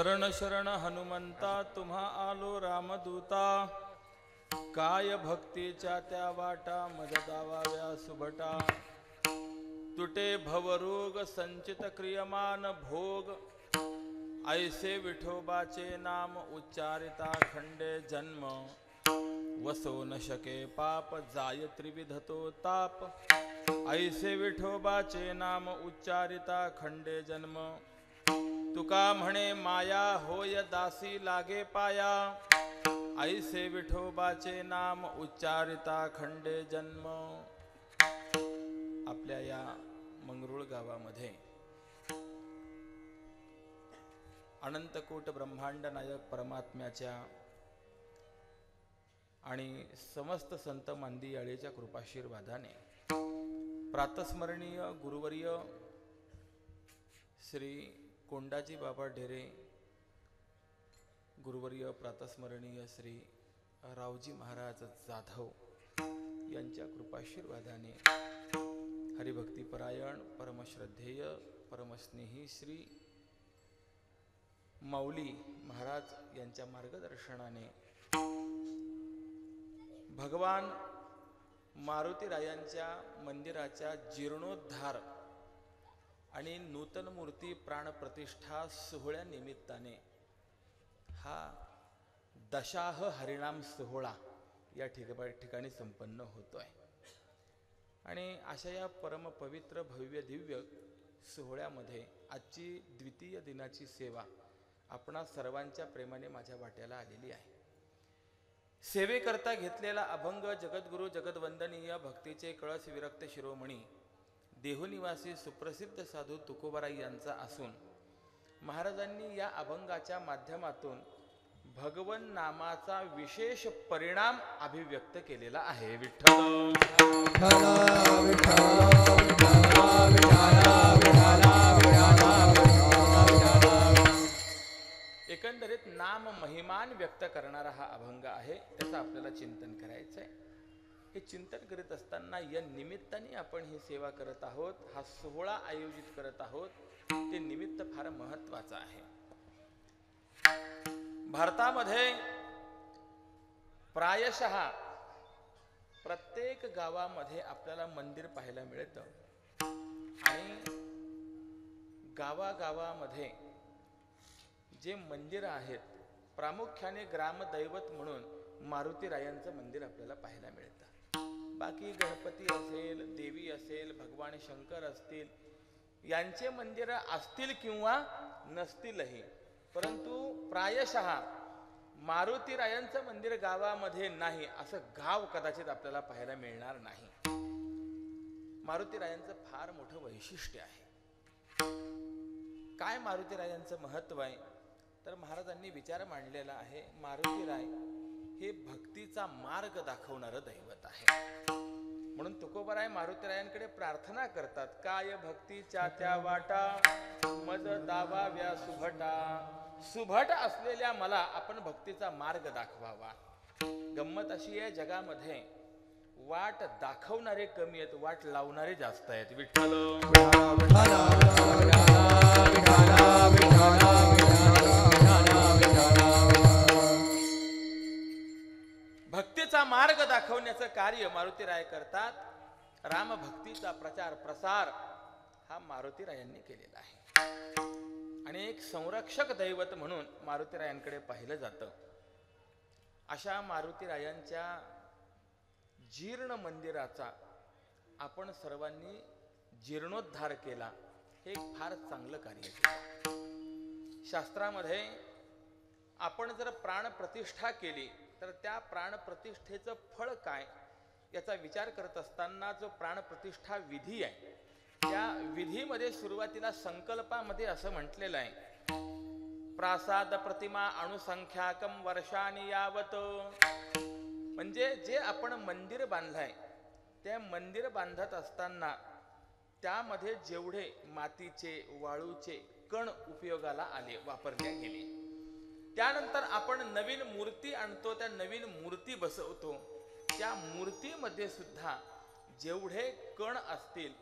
शरण शरण हनुमंता तुम्हा आलो रामदूता। काय भक्तीच्या त्या वाटा मज दावाव्या सुभटा। तुटे भवरोग संचित क्रियमान भोग। ऐसे विठोबाचे नाम उच्चारिता खंडे जन्म। वसो न शके पाप जाय त्रिविधतो ताप। ऐसे विठोबाचे नाम उच्चारिता खंडे जन्म। तुका म्हणे माया होय दासी लागे पाया। ऐसे विठोबाचे नाम उच्चारिता खंडे जन्म। आपल्या या मंगरुळ गावामध्ये अनंतकोट ब्रह्मांड नायक परमात्म्याच्या आणि समस्त संत मांदियाळीच्या कृपाशीर्वादाने प्रातस्मरणीय गुरुवर्य श्री कोंडाजी बाबा ढेरे, गुरुवर्य प्रातस्मरणीय श्री रावजी महाराज जाधव यांच्या कृपाशीर्वादाने हरिभक्तीपरायण परमश्रद्धेय परमस्नेही श्री माऊली महाराज यांच्या मार्गदर्शनाने भगवान मारुतीरायांच्या मंदिराच्या जीर्णोद्धार आणि नूतन मूर्ती प्राणप्रतिष्ठा सोहळ्यानिमित्ताने हा दशाह हरिनाम सोहळा या ठिकाणी संपन्न होतोय। आणि अशा या परम पवित्र भव्य दिव्य सोहळ्यामध्ये आजची द्वितीय दिनाची सेवा आपणा सर्वांच्या प्रेमाने माझ्या वाट्याला आलेली आहे। सेवेकरता घेतलेला अभंग जगद्गुरु जगद्वंदनीय भक्तीचे कळस विरक्त शिरोमणी देहुनिवासी सुप्रसिद्ध साधू तुकोबाराई यांचा असून महाराजांनी या अभंगाच्या माध्यमातून भगवन नामाचा विशेष परिणाम अभिव्यक्त केलेला आहे। विठ्ठल एकंदरीत नाम महिमान व्यक्त करणारा हा अभंग आहे, त्याचं आपल्याला चिंतन करायचं आहे। हे चिंतन करीत असताना या निमित्ताने आपण ही सेवा करत आहोत, हा सोहळा आयोजित करत आहोत, ते निमित्त फार महत्वाचं आहे। भारतामध्ये प्रायशः प्रत्येक गावामध्ये आपल्याला मंदिर पाहायला मिळतं आणि गावागावामध्ये जे मंदिर आहेत प्रामुख्याने ग्रामदैवत म्हणून मारुतीरायांचं मंदिर आपल्याला पाहायला मिळतं। बाकी गणपती असेल, देवी असेल, भगवान शंकर असतील, यांचे मंदिर असतील किंवा नसतीलही, परंतु प्रायशः मारुतीरायांचं मंदिर गावामध्ये नाही असं गाव कदाचित आपल्याला पाहायला मिळणार नाही। मारुतीरायांचं फार मोठं वैशिष्ट्य आहे। काय मारुतीरायांचं महत्व आहे तर महाराजांनी विचार मांडलेला आहे, मारुतीराय हे भक्तीचा मार्ग दाखवणारं दैवत आहे। म्हणून तुकोबाराय मारुतीरायांकडे प्रार्थना करतात, काय भक्तीच्या त्या वाटा मज दावाव्या सुभटा। सुभट असलेल्या मला आपण भक्तीचा मार्ग दाखवावा। गंमत अशी आहे, जगामध्ये वाट दाखवणारे कमी आहेत, वाट लावणारे जास्त आहेत। विठ्ठल भक्तीचा मार्ग दाखवण्याचं कार्य मारुतीराय करतात। रामभक्तीचा प्रचार प्रसार हा मारुतीरायांनी केलेला आहे आणि एक संरक्षक दैवत म्हणून मारुतीरायांकडे पाहिलं जातं। अशा मारुतीरायांच्या जीर्ण मंदिराचा आपण सर्वांनी जीर्णोद्धार केला, हे एक फार चांगलं कार्य केलं। शास्त्रामध्ये आपण जर प्राणप्रतिष्ठा केली तर त्या प्राणप्रतिष्ठेचं फळ काय याचा विचार करत असताना जो प्राणप्रतिष्ठा विधी आहे त्या विधीमध्ये सुरुवातीला संकल्पामध्ये असं म्हटलेलं आहे, प्रासाद प्रतिमा अणुसंख्याकम वर्षानि यावत। म्हणजे जे आपण मंदिर बांधलंय त्या मंदिर बांधत असताना त्यामध्ये जेवढे मातीचे वाळूचे कण उपयोगाला आले, वापरले गेले, त्यानंतर आपण नवीन मूर्ती आणतो, त्या नवीन मूर्ती बसवतो, त्या मूर्तीमध्ये सुद्धा जेवढे कण असतील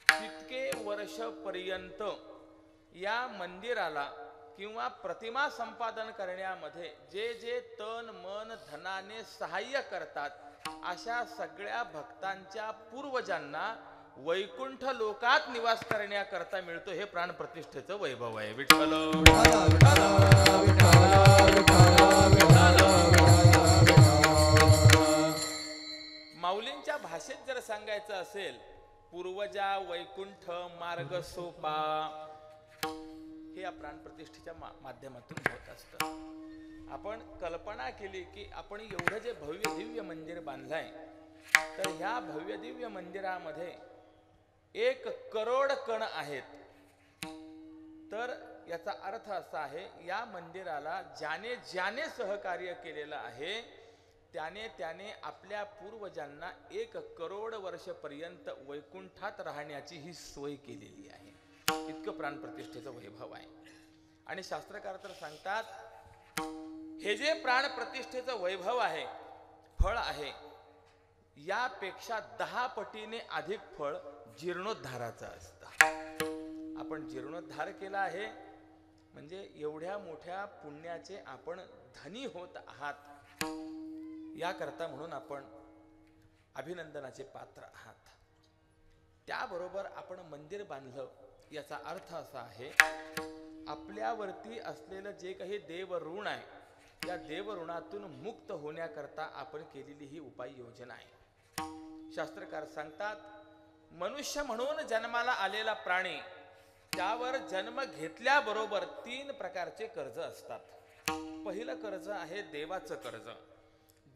तितके वर्षपर्यंत या मंदिराला किंवा प्रतिमा संपादन करण्यामध्ये जे जे तन मन धनाने सहाय्य करतात अशा सगळ्या भक्तांच्या पूर्वजांना वैकुंठ लोकात निवास करण्याकरता मिळतो. हे प्राणप्रतिष्ठेचं वैभव आहे. विठ्ठल माऊलींच्या भाषेत जर सांगायचं असेल, पूर्वजा वैकुंठ मार्ग सोपा, हे या प्राणप्रतिष्ठेच्या माध्यमातून होत असतं. आपण कल्पना केली की आपण एवढं जे भव्य दिव्य मंदिर बांधलंय, तर ह्या भव्य दिव्य मंदिरामध्ये 1 करोड कण आहेत. तर याचा अर्थ असा आहे, या मंदिराला ज्याने ज्याने सहकार्य केलेलं आहे त्याने आपल्या पूर्वजांना 1 करोड वर्षपर्यंत वैकुंठात राहण्याची ही सोय केलेली आहे. इतकं प्राणप्रतिष्ठेचं वैभव आहे. आणि शास्त्रकार तर सांगतात, हे जे प्राणप्रतिष्ठेचं वैभव आहे, फळ आहे, यापेक्षा 10 पटीने अधिक फळ जीर्णोद्धाराचं असतं. आपण जीर्णोद्धार केला आहे म्हणजे एवढ्या मोठ्या पुण्याचे आपण धनी होत आहात, याकरता म्हणून आपण अभिनंदनाचे पात्र आहात. त्याबरोबर आपण मंदिर बांधलं, याचा अर्थ असा आहे, आपल्यावरती असलेलं जे काही देवऋण आहे, या देवऋणातून मुक्त होण्याकरता आपण केलेली ही उपाययोजना आहे. शास्त्रकार सांगतात, मनुष्य म्हणून जन्माला आलेला प्राणी, त्यावर जन्म घेतल्याबरोबर 3 प्रकारचे कर्ज असतात. पहिलं कर्ज आहे देवाचं कर्ज,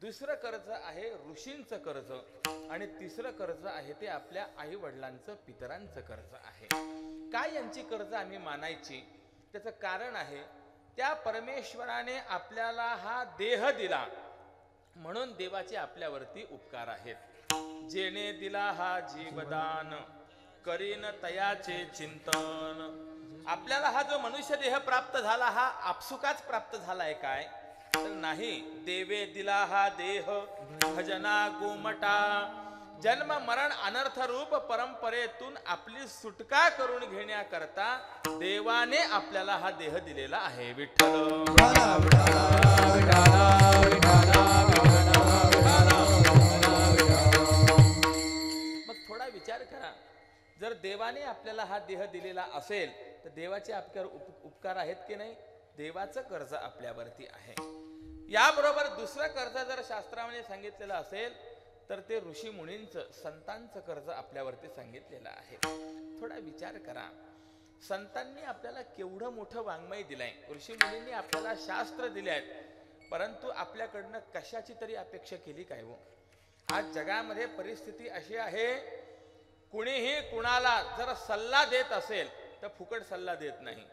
दुसरं कर्ज आहे ऋषींचं कर्ज, आणि तिसरं कर्ज आहे ते आपल्या आई वडिलांचं पितरांचं कर्ज आहे. काय यांची कर्ज आम्ही मानायची? त्याचं कारण आहे, त्या परमेश्वराने आपल्याला हा देह दिला म्हणून देवाचे आपल्यावरती उपकार आहेत. जेणे दिला हा जीवदान, करीन तयाचे चिंतन. आपल्याला हा जो मनुष्य देह प्राप्त झाला, हा आपसुकाच प्राप्त झालाय काय? तर नाही. देवे दिला हा देह भजना गोमटा, जन्म मरण अनर्थ रूप परंपरेतून आपली सुटका करून घेण्याकरता देवाने आपल्याला हा देह दिलेला आहे. विठ्ठल मग थोडा विचार करा, जर देवाने आपल्याला हा देह दिलेला असेल तर देवाचे आपल्यावर उपकार आहेत की नाही? देवाचं कर्ज आपल्यावरती आहे. याबरोबर दुसरं कर्ज जर शास्त्राने सांगितलेलं असेल तर ते ऋषी मुनींचं, संतांचं कर्ज आपल्यावरती सांगितलेलं आहे. थोडा विचार करा, संतांनी आपल्याला केवढं मोठं वाङ्मय दिलंय, ऋषी मुनींनी आपल्याला शास्त्र दिले आहेत, परंतु आपल्याकडनं कशाची तरी अपेक्षा केली काय हो? आज जगामध्ये परिस्थिती अशी आहे, कुणीही कुणाला जर सल्ला देत असेल तर फुकट सल्ला देत नाही,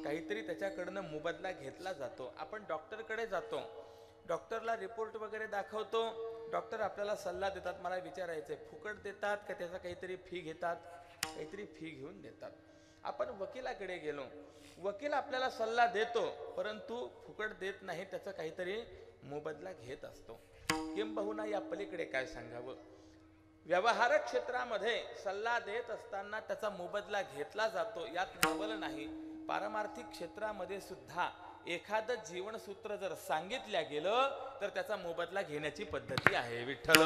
काहीतरी त्याच्याकडनं मोबदला घेतला जातो. आपण डॉक्टरकडे जातो, डॉक्टरला रिपोर्ट वगैरे दाखवतो, डॉक्टर आपल्याला सल्ला देतात. मला विचारायचंय, फुकट देतात का त्याचा काहीतरी फी घेतात? काहीतरी फी घेऊन देतात. आपण वकिलाकडे गेलो, वकील आपल्याला सल्ला देतो परंतु फुकट देत नाही, त्याचा काहीतरी मोबदला घेत असतो. किंबहुना या पलीकडे काय सांगावं, व्यवहार क्षेत्रामध्ये सल्ला देत असताना त्याचा मोबदला घेतला जातो, यात नवल नाही. पारमार्थिक क्षेत्रामध्ये सुद्धा एखादं जीवनसूत्र जर सांगितल्या गेलं तर त्याचा मोबदला घेण्याची पद्धती आहे. विठ्ठल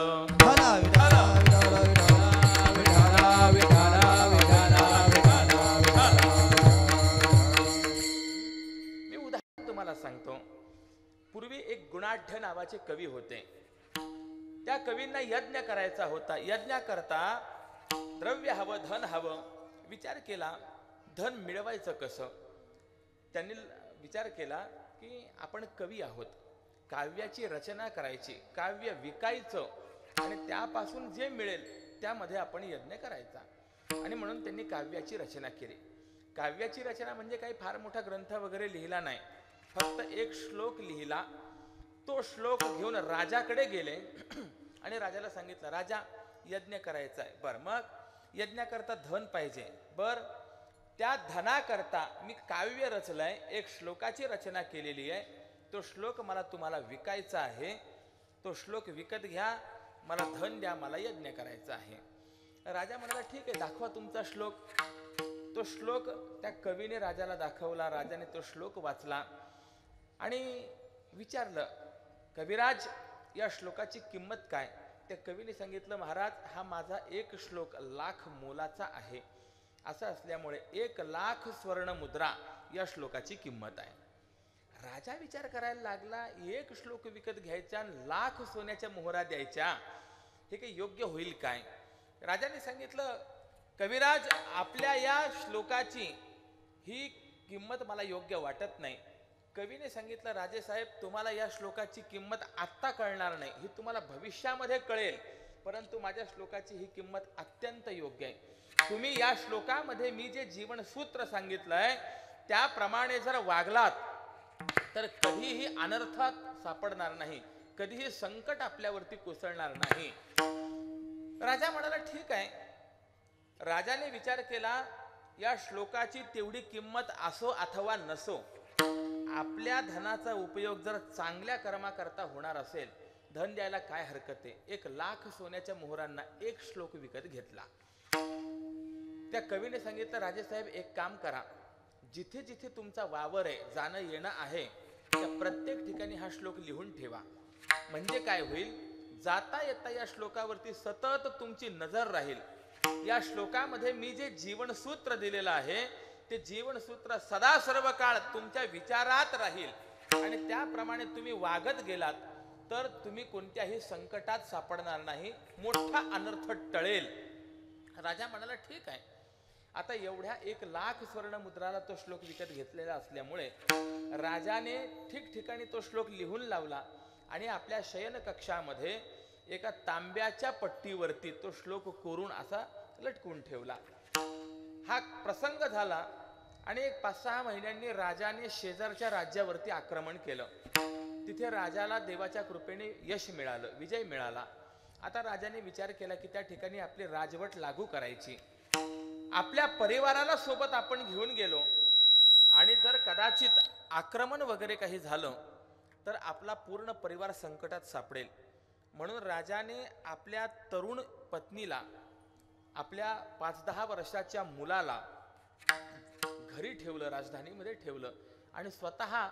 मी उदाहरण तुम्हाला सांगतो. पूर्वी एक गुणाढ्य नावाचे कवी होते. त्या कवींना यज्ञ करायचा होता. यज्ञाकरता द्रव्य हवं, धन हवं. विचार केला, धन मिळवायचं कसं? त्यांनी विचार केला की आपण कवी आहोत, काव्याची रचना करायची, काव्य विकायचं आणि त्यापासून जे मिळेल त्यामध्ये आपण यज्ञ करायचा. आणि म्हणून त्यांनी काव्याची रचना केली. काव्याची रचना म्हणजे काही फार मोठा ग्रंथ वगैरे लिहिला नाही, फक्त एक श्लोक लिहिला. तो श्लोक घेऊन राजाकडे गेले आणि राजाला सांगितलं, राजा यज्ञ करायचा आहे. बरं, मग यज्ञाकरता धन पाहिजे. बरं, त्या धनाकरता मी काव्य रचलंय, एक श्लोकाची रचना केलेली आहे. तो श्लोक मला तुम्हाला विकायचा आहे. तो श्लोक विकत घ्या, मला धन द्या, मला यज्ञ करायचा आहे. राजा म्हणाला, ठीक आहे, दाखवा तुमचा श्लोक. तो श्लोक त्या कवीने राजाला दाखवला. राजाने तो श्लोक वाचला आणि विचारलं, कविराज या श्लोकाची किंमत काय? त्या कवीने सांगितलं, महाराज हा माझा एक श्लोक लाख मोलाचा आहे. असं असल्यामुळे 1,00,000 स्वर्ण मुद्रा या श्लोकाची किंमत आहे. राजा विचार करायला लागला, एक श्लोक विकत घ्यायचा, लाख सोन्याच्या मोहरा द्यायच्या, हे काही योग्य होईल काय? राजाने सांगितलं, कविराज आपल्या या श्लोकाची ही किंमत मला योग्य वाटत नाही. कवीने सांगितलं, राजेसाहेब तुम्हाला या श्लोकाची किंमत आत्ता कळणार नाही, ही तुम्हाला भविष्यामध्ये कळेल, परंतु माझ्या श्लोकाची ही किंमत अत्यंत योग्य आहे. तुम्ही या श्लोकामध्ये मी जे जीवनसूत्र सांगितलंय त्याप्रमाणे जर वागलात तर कधीही अनर्थात सापडणार नाही, कधीही संकट आपल्यावरती कोसळणार नाही. राजा म्हणाला, ठीक आहे. राजाने विचार केला, या श्लोकाची तेवढी किंमत असो अथवा नसो, आपल्या धनाचा उपयोग जर चांगल्या कर्माकरता होणार असेल, धन द्यायला काय हरकत आहे. 1,00,000 सोन्याच्या मोहरांना एक श्लोक विकत घेतला. त्या कवीने सांगितलं, राजेसाहेब एक काम करा, जिथे जिथे तुमचा वावर आहे, जाणं येणं आहे, त्या प्रत्येक ठिकाणी हा श्लोक लिहून ठेवा. म्हणजे काय होईल, जाता येता या श्लोकावरती सतत तुमची नजर राहील. या श्लोकामध्ये मी जे जीवनसूत्र दिलेलं आहे ते जीवनसूत्र सदा सर्व काळ तुमच्या विचारात राहील आणि त्याप्रमाणे तुम्ही वागत गेलात तर तुम्ही कोणत्याही संकटात सापडणार नाही, मोठा अनर्थ टळेल. राजा म्हणाला, ठीक आहे. आता एवढ्या 1,00,000 स्वर्ण मुद्राला तो श्लोक विकत घेतलेला असल्यामुळे राजाने ठिकठिकाणी तो श्लोक लिहून लावला आणि आपल्या शयन कक्षामध्ये एका तांब्याच्या पट्टीवरती तो श्लोक कोरून असा लटकून ठेवला. हा प्रसंग झाला आणि 5-6 महिन्यांनी राजाने शेजारच्या राज्यावरती आक्रमण केलं. तिथे राजाला देवाच्या कृपेने यश मिळालं, विजय मिळाला. आता राजाने विचार केला की त्या ठिकाणी आपली राजवट लागू करायची. आपल्या परिवाराला सोबत आपण घेऊन गेलो आणि जर कदाचित आक्रमण वगैरे काही झालं तर आपला पूर्ण परिवार संकटात सापडेल. म्हणून राजाने आपल्या तरुण पत्नीला, आपल्या 5-10 वर्षाच्या मुलाला घरी ठेवलं, राजधानीमध्ये ठेवलं आणि स्वतः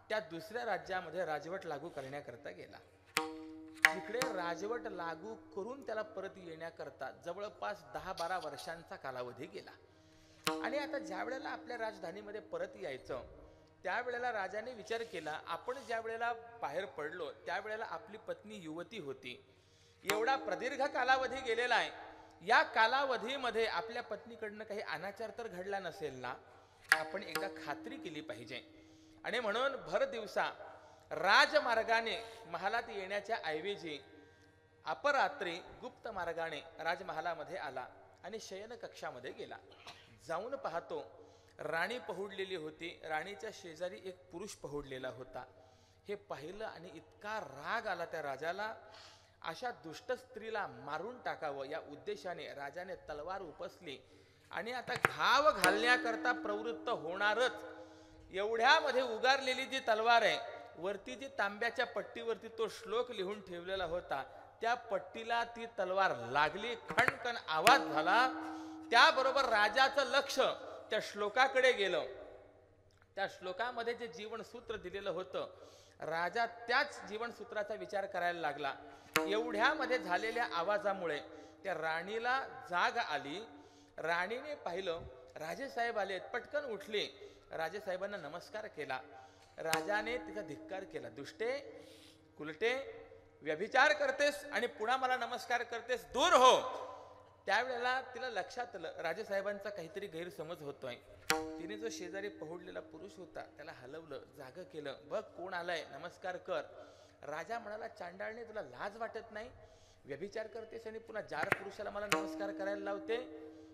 त्या दुसऱ्या राज्यामध्ये राजवट लागू करण्याकरता गेला. तिकडे राजवट लागू करून त्याला परत येण्याकरता जवळपास 10-12 वर्षांचा कालावधी गेला. आणि आता ज्या वेळेला आपल्या राजधानीमध्ये परत यायचं त्यावेळेला राजाने विचार केला, आपण ज्या वेळेला बाहेर पडलो त्यावेळेला आपली पत्नी युवती होती. एवढा प्रदीर्घ कालावधी गेलेला आहे, या कालावधीमध्ये आपल्या पत्नीकडनं काही अनाचार तर घडला नसेल ना, आपण एकदा खात्री केली पाहिजे. आणि म्हणून भर दिवसा राजमार्गाने महालात येण्याच्या ऐवजी अपरात्री गुप्त मार्गाने राजमहालामध्ये आला आणि शयन कक्षामध्ये गेला. जाऊन पाहतो राणी पहुडलेली होती, राणीच्या शेजारी एक पुरुष पहुडलेला होता. हे पाहिलं आणि इतका राग आला त्या राजाला. अशा दुष्ट स्त्रीला मारून टाकावं या उद्देशाने राजाने तलवार उपसली आणि आता घाव घालण्याकरता प्रवृत्त होणारच. एवढ्यामध्ये उगारलेली जी तलवार आहे, वरती जी तांब्याच्या पट्टीवरती तो श्लोक लिहून ठेवलेला होता त्या पट्टीला ती तलवार लागली, खणखण आवाज झाला. त्याबरोबर राजाचं लक्ष त्या श्लोकाकडे गेलं. त्या श्लोकामध्ये जे जीवनसूत्र दिलेलं होतं, राजा त्याच जीवनसूत्राचा विचार करायला लागला. एवढ्यामध्ये झालेल्या आवाजामुळे त्या राणीला जाग आली. राणीने पाहिलं राजेसाहेब आलेत, पटकन उठली, राजेसाहेबांना नमस्कार केला. राजाने तिचा धिक्कार केला, दुष्टे, कुलटे, व्यभिचार करतेस आणि पुन्हा मला नमस्कार करतेस, दूर हो. त्यावेळेला तिला लक्षात आलं राजेसाहेबांचा काहीतरी गैरसमज होतोय. तिने जो शेजारी पहुडलेला पुरुष होता त्याला हलवलं, जाग केलं, बघ कोण आलाय, नमस्कार कर. राजा म्हणाला, चांडाळने तुला लाज वाटत नाही, व्यभिचार करतेस आणि पुन्हा जार पुरुषाला मला नमस्कार करायला लावते.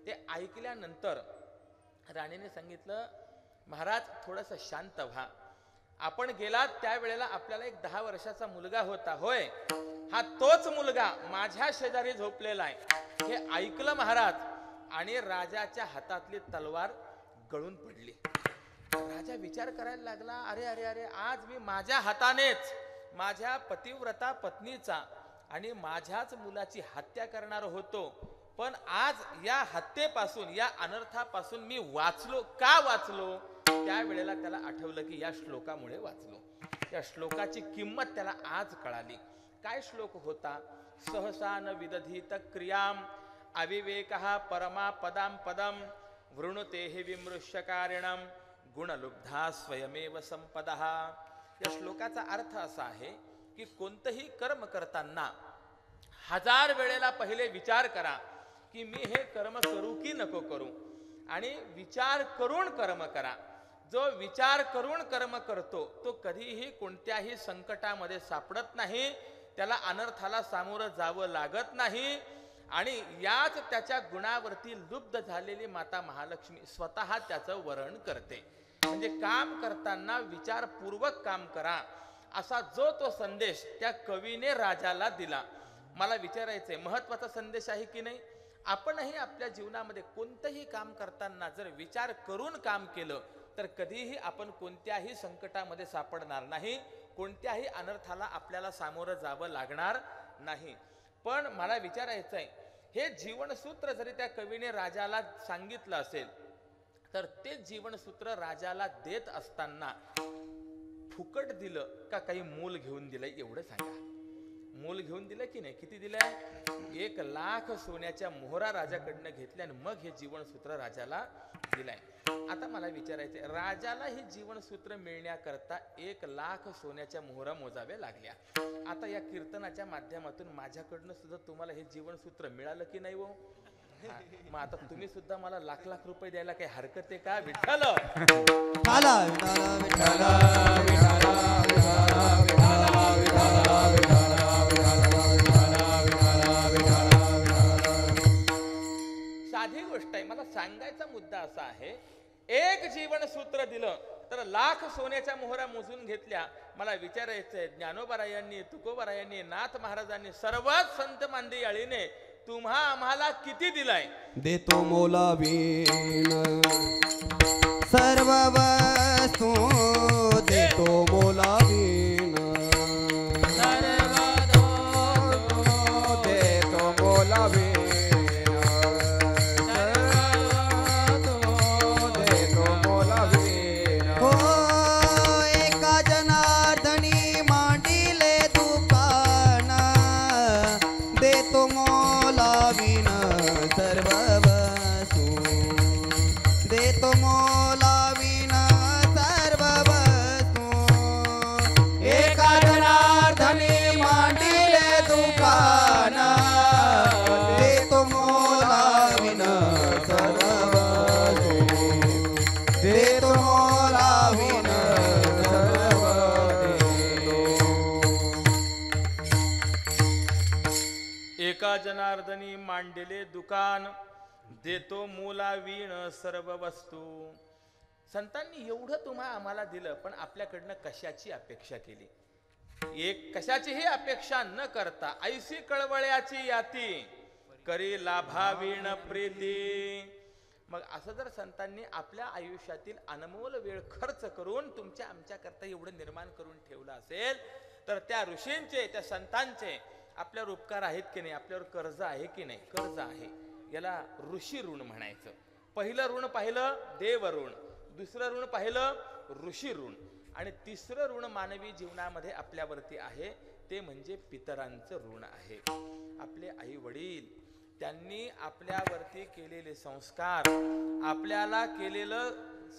ते ऐकल्यानंतर राणीने सांगितलं, महाराज थोडंसं शांत व्हा. आपण गेलात त्यावेळेला आपल्याला एक 10 वर्षाचा मुलगा होता, होय, हा तोच मुलगा माझ्या शेजारी झोपलेला आहे. हे ऐकलं महाराज आणि राजाच्या हातातली तलवार गळून पडली. राजा विचार करायला लागला, अरे अरे अरे, आज मी माझ्या हातानेच माझ्या पतिव्रता पत्नीचा आणि माझ्याच मुलाची हत्या करणार होतो. पण आज या हत्येपासून, या अनर्थापासून मी वाचलो. का वाचलो? त्यावेळेला त्याला आठवलं की या श्लोकामुळे वाचलो. या श्लोकाची किंमत त्याला आज कळाली. काय श्लोक होता? सहसा न विदधीत क्रियाम अविवेकः परमा पदाम पदम वृणुते विमृश्यकारिणम गुणलुब्धा स्वयमेव संपदः. या श्लोकाचा अर्थ असा आहे की कोणतंही कर्म करताना 1000 वेळेला पहिले विचार करा की मी हे कर्म करू की नको करू, आणि विचार करून कर्म करा. जो विचार करून कर्म करतो तो कधीही कोणत्याही संकटामध्ये सापडत नाही, त्याला अनर्थाला सामोरं जावं लागत नाही. आणि याच त्याच्या गुणावरती लुब्ध झालेली माता महालक्ष्मी स्वतः त्याचं वरण करते. म्हणजे काम करताना विचारपूर्वक काम करा, असा जो तो संदेश त्या कवीने राजाला दिला. मला विचारायचंय, महत्वाचा संदेश आहे की नाही? आपणही आपल्या जीवनामध्ये कोणतंही काम करताना जर विचार करून काम केलं तर कधीही आपण कोणत्याही संकटामध्ये सापडणार नाही, कोणत्याही अनर्थाला आपल्याला सामोरं जावं लागणार नाही. पण मला विचारायचंय, हे जीवनसूत्र जरी त्या कवीने राजाला सांगितलं असेल तर ते जीवनसूत्र राजाला देत असताना फुकट दिलं का काही मोल घेऊन दिलंय? एवढं सांगा. मोल घेऊन दिलं की नाही? किती दिलंय? 1,00,000 सोन्याच्या मोहरा राजाकडनं घेतल्या आणि मग हे जीवनसूत्र राजाला दिलंय. आता मला विचारायचंय, राजाला ही जीवनसूत्र मिळण्याकरता 1,00,000 सोन्याच्या मोहरा मोजाव्या लागल्या. आता या कीर्तनाच्या माध्यमातून माझ्याकडनं सुद्धा तुम्हाला हे जीवनसूत्र मिळालं की नाही हो? मग आता तुम्ही सुद्धा मला लाख रुपये द्यायला काही हरकत आहे का? विठ्ठल साधी गोष्ट आहे. मला सांगायचा मुद्दा असा आहे, एक जीवनसूत्र दिलं तर 1,00,000 सोन्याच्या मोहरा मोजून घेतल्या. मला विचारायचंय, ज्ञानोबारायांनी, तुकोबारायांनी, नाथ महाराजांनी, सर्वच संत मांदियाळीने तुम्हा आम्हाला किती दिलाय? देतो मोलावीन सर्व वस्तू, देतो मोलावीन सर्व देतो मोलावीन देतो मोलावीन. हो एका जनार्दनी मांडिले दुकान, देतो मोलावीन सर्व वस्तू, देतो मोलावीन सर्व वस्तू. एका जनार्दनी मांडिले दुकान, देतो मोलावीन सर्व वस्तू, देतो मोलावीन सर्व एका जनार्दनी मांडले दुकान, देतो मोलावीण सर्व वस्तू. संतांनी एवढं तुम्हा आम्हाला दिलं, पण आपल्याकडनं कशाची अपेक्षा केली? कशाचीही अपेक्षा न करता ऐसी कळवळ्याची याती करी लाभावीण प्रीती. मग असं जर संतांनी आपल्या आयुष्यातील अनमोल वेळ खर्च करून तुमच्या आमच्याकरता एवढं निर्माण करून ठेवलं असेल तर त्या ऋषींचे, त्या संतांचे आपल्यावर उपकार आहेत की नाही? आपल्यावर कर्ज आहे की नाही? कर्ज आहे. याला ऋषी ऋण म्हणायचं. पहिलं ऋण पाहिलं देव ऋण, दुसरं ऋण पाहिलं ऋषी ऋण, आणि तिसरं ऋण मानवी जीवनामध्ये आपल्यावरती आहे ते म्हणजे पितरांचं ऋण आहे. आपले आई वडील, त्यांनी आपल्यावरती केलेले संस्कार, आपल्याला केलेलं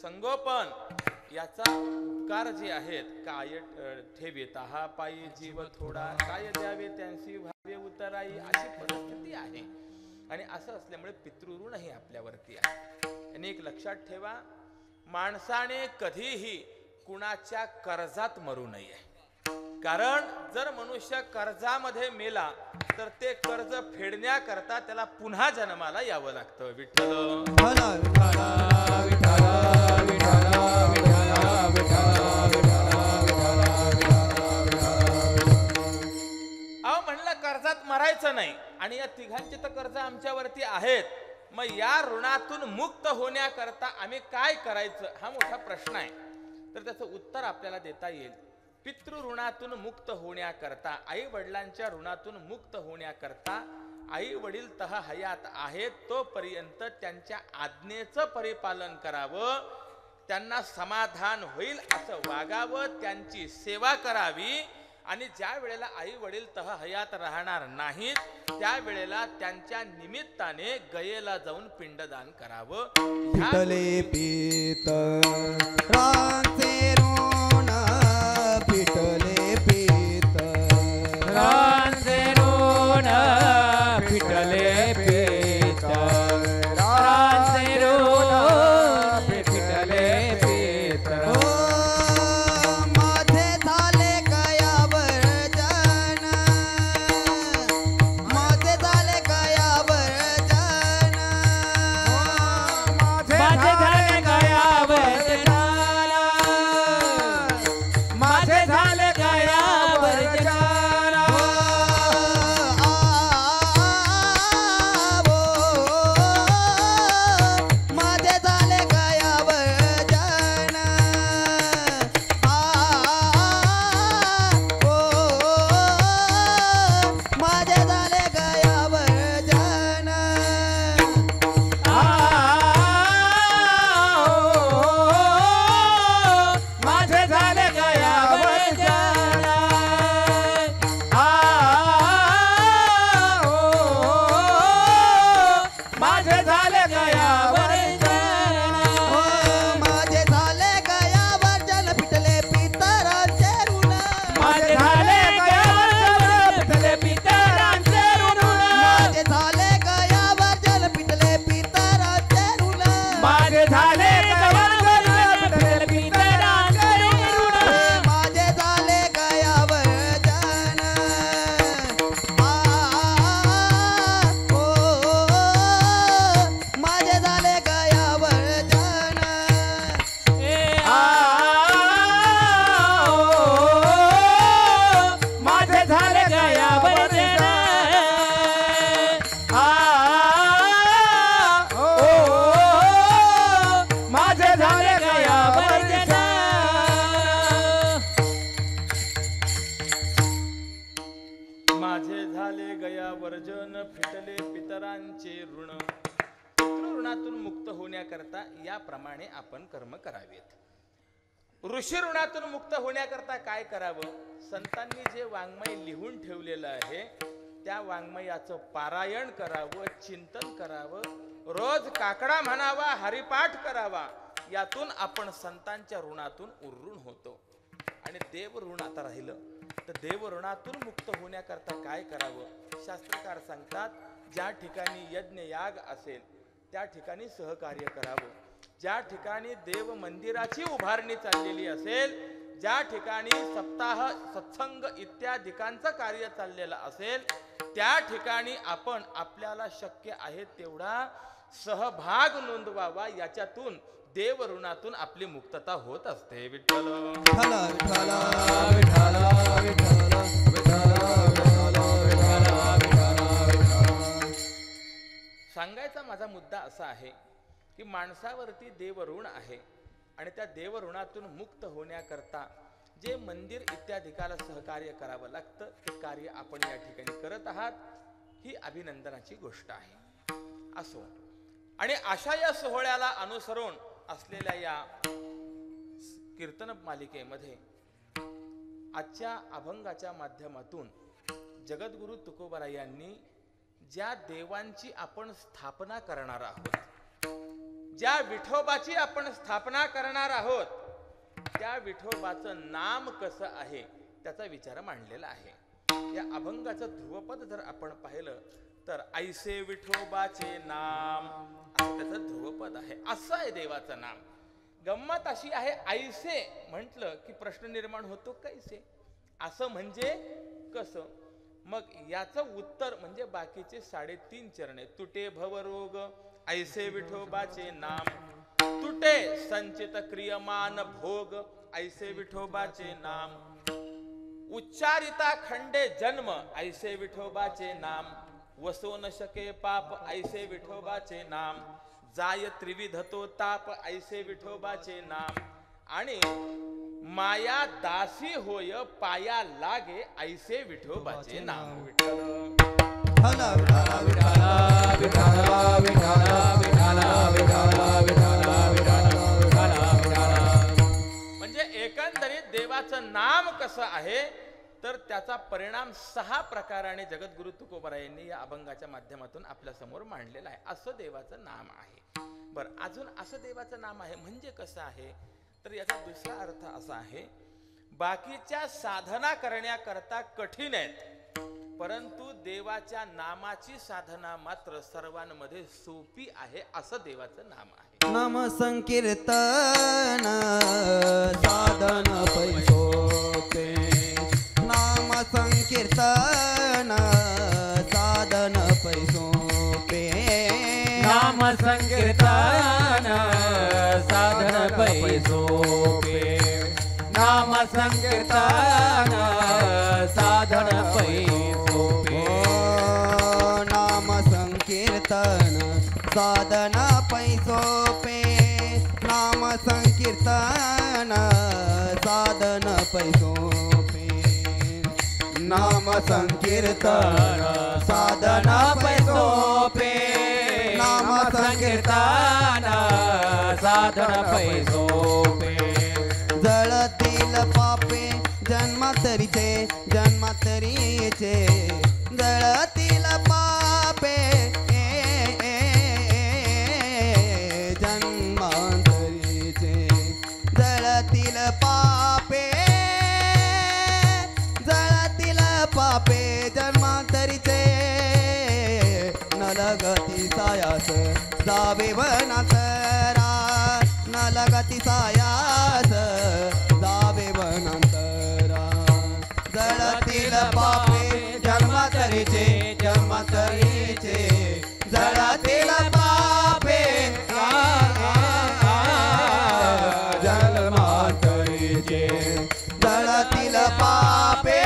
संगोपन, याचा उपकार जे आहेत, काय ठेवीत हा पायी जीव थोडा, काय द्यावे त्यांची भावे उतराई, अशी परिस्थिती आहे. आणि असं असल्यामुळे पितृऋण हे आपल्यावरती आहे. आणि एक लक्षात ठेवा, माणसाने कधीही कुणाच्या कर्जात मरू नये. कारण जर मनुष्य कर्जामध्ये मेला तर ते कर्ज फेडण्याकरता त्याला पुन्हा जन्माला यावं लागतं. विठ्ठल अहो म्हणलं कर्जात मरायचं नाही, आणि या तिघांचे तर कर्ज आमच्यावरती आहेत. मग या ऋणातून मुक्त होण्याकरता आम्ही काय करायचं, हा मोठा प्रश्न आहे. तर त्याचं उत्तर आपल्याला देता येईल. पितृ ऋणातून मुक्त होण्याकरता, आई वडिलांच्या ऋणातून मुक्त होण्याकरता आई वडील तह हयात आहेत तोपर्यंत त्यांच्या आज्ञेचं परिपालन करावं, त्यांना समाधान होईल असं वागावं, त्यांची सेवा करावी. आणि ज्या वेळेला आई वडील तह हयात राहणार नाहीत त्यावेळेला त्यांच्या निमित्ताने गयेला जाऊन पिंडदान करावं. पिटले पितरांचे ऋण, पिटले पितरांचे ऋण, पिटले पितरांचे ऋण, पिटले पितर. माझे झाले गयावर जन, माझे झाले गयावर जन, माझे झाले गयावर जन, माझे झाले गयावर जन. माझे झाले गयावर जन, माझे झाले गयावर जन. माझे झाले गयावर जन, माझे झाले गयावर जन. माझे झाले गयावर जन, पिटले पितरांचे ऋण. माझे झाले गयावर पिटले पितरांचे ऋण. माझे झाले गयावर जन, पिटले पितरांचे ऋण. माझे झाले गयावर जन, पिटले पितरांचे ऋण. माझे झाले गयावर जन, माझे झाले गयावर जन. माझे झाले गयावर जन, माझे झाले गयावर जन. माझे झाले गया वर्जन, फिटले पितरांचे ऋण. ऋणातून मुक्त होण्याकरता याप्रमाणे आपण कर्म करावेत. ऋषी ऋणातून मुक्त होण्याकरता काय करावं? संतांनी जे वाङ्मय लिहून ठेवलेलं आहे त्या वाङ्मयाचं पारायण करावं, चिंतन करावं, रोज काकडा म्हणावा, हरिपाठ करावा. यातून आपण संतांच्या ऋणातून उर्ऋण होतो. आणि देव ऋण आता राहिलं तर देव ऋणातून मुक्त होण्याकरता काय करावं? शास्त्रकार सांगतात, ज्या ठिकाणी यज्ञ याग असेल त्या ठिकाणी सहकार्य करावं. ज्या ठिकाणी देव मंदिराची उभारणी चाललेली असेल, ज्या ठिकाणी सप्ताह सत्संग इत्यादिकांचं कार्य चाललेलं असेल त्या ठिकाणी आपण आपल्याला शक्य आहे तेवढा सहभाग नोंदवावा. याच्यातून देव ऋणातून आपली मुक्तता होत असते. विठ्ठल विठ्ठल विठ्ठल विठ्ठल विठ्ठल विठ्ठल. सांगायचा माझा मुद्दा असा आहे की माणसावरती देव ऋण आहे आणि त्या देव ऋणातून मुक्त होण्याकरता जे मंदिर इत्यादिकाला सहकार्य करावं लागतं ते कार्य आपण या ठिकाणी करत आहात. ही अभिनंदनाची गोष्ट आहे. असो, आणि अशा या सोहळ्याला अनुसरून असलेल्या या कीर्तन मालिकेमध्ये आजच्या अभंगाच्या माध्यमातून जगद्गुरु तुकोबारायांनी ज्या देवांची आपण स्थापना करणार आहोत, ज्या विठोबाची आपण स्थापना करणार आहोत, त्या विठोबाचं नाम कसं आहे त्याचा विचार मांडलेला आहे. या अभंगाचं ध्रुवपद जर आपण पाहिलं तर ऐसे विठोबाचे नाम असं त्याचं ध्रुवपद आहे. असं आहे देवाचं नाम. गंमत अशी आहे, ऐसे म्हटलं की प्रश्न निर्माण होतो, कैसे असं म्हणजे कसं? मग याचं उत्तर म्हणजे बाकीचे 3.5 चरणे. तुटे भवरोग ऐसे विठोबाचे नाम, तुटे संचित क्रियमान भोग ऐसे विठोबाचे नाम, उच्चारिता खंडे जन्म ऐसे विठोबाचे नाम, वसो न शके पाप ऐसे विठोबाचे नाम, जाय त्रिविधतो ताप ऐसे विठोबाचे नाम, आणि माया दासी होय पाया लागे ऐसे विठोबाचे नाम. विठ्ठल म्हणजे एकंदरीत देवाचं नाम कसं आहे तर त्याचा परिणाम 6 प्रकाराने जगद्गुरु तुकोबरा यांनी या अभंगाच्या माध्यमातून आपल्या समोर मांडलेला आहे. असं देवाचं नाम आहे. बरं, अजून असं देवाचं नाम आहे म्हणजे कसं आहे तर याचा दुसरा अर्थ असा आहे, बाकीच्या साधना करण्याकरता कठीण आहेत, परंतु देवाच्या नामाची साधना मात्र सर्वांमध्ये सोपी आहे, असं देवाचं नाम आहे. नाम संकीर्तन साधन पैसोपे, नाम संकीर्तन साधन पैसोपे, नाम संकीर्तन साधन पैसोपे, नाम संकीर्तन साधन पैसोपे, नाम संकीर्तन साधन पैसोपे, नाम संकीर्तन साधन पैसोपे, नाम संकीर्तन साधन पैसोपे, नाम संकीर्तन साधन पैसोपे, जळतील पापे जन्मातरीचे जन्मातरीचे, जळतील पापे जन्मातरीचे, जळतील पापे जळतील पापे जन्मातरीचे, नलगती सायास जावे वनांतरा, नलगती सायास जावे वनांतरा, जळतील पापे जन्मातरीचे जन्मातरीचे, जळतील पापे जन्मातरीचे, जळतील पापे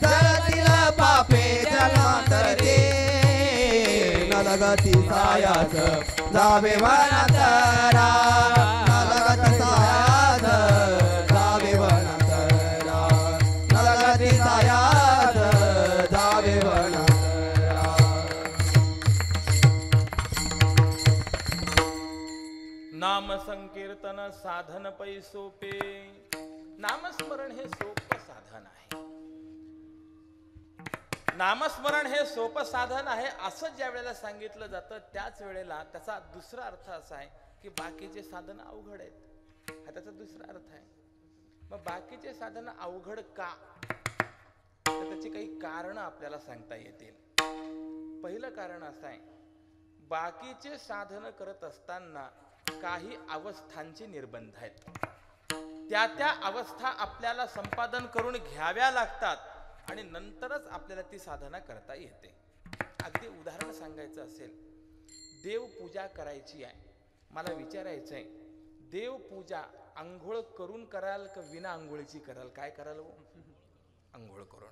जळतील पापे जन्मातरीचे, नलगती सायास जावे वनांतरा, नलगती सायास जावे वनांतरा, नलगती सायास जावे वनांतरा. नाम संकीर्तन साधन पैसोपे, नामस्मरण हे सोपं साधन आहे. नामस्मरण हे सोपं साधन आहे असं ज्या वेळेला सांगितलं जातं त्याच वेळेला त्याचा दुसरा अर्थ असा आहे की बाकीचे साधन अवघड आहेत, हा त्याचा दुसरा अर्थ आहे. मग बाकीचे साधन अवघड का, तर त्याची काही कारण आपल्याला सांगता येतील. पहिलं कारण असं आहे, बाकीचे साधन करत असताना काही अवस्थांचे निर्बंध आहेत, त्या अवस्था आपल्याला संपादन करून घ्याव्या लागतात आणि नंतरच आपल्याला ती साधना करता येते. अगदी उदाहरण सांगायचं असेल, देवपूजा करायची आहे, मला विचारायचं आहे देवपूजा आंघोळ करून कराल का विना आंघोळीची कराल? काय कराल हो? आंघोळ करून.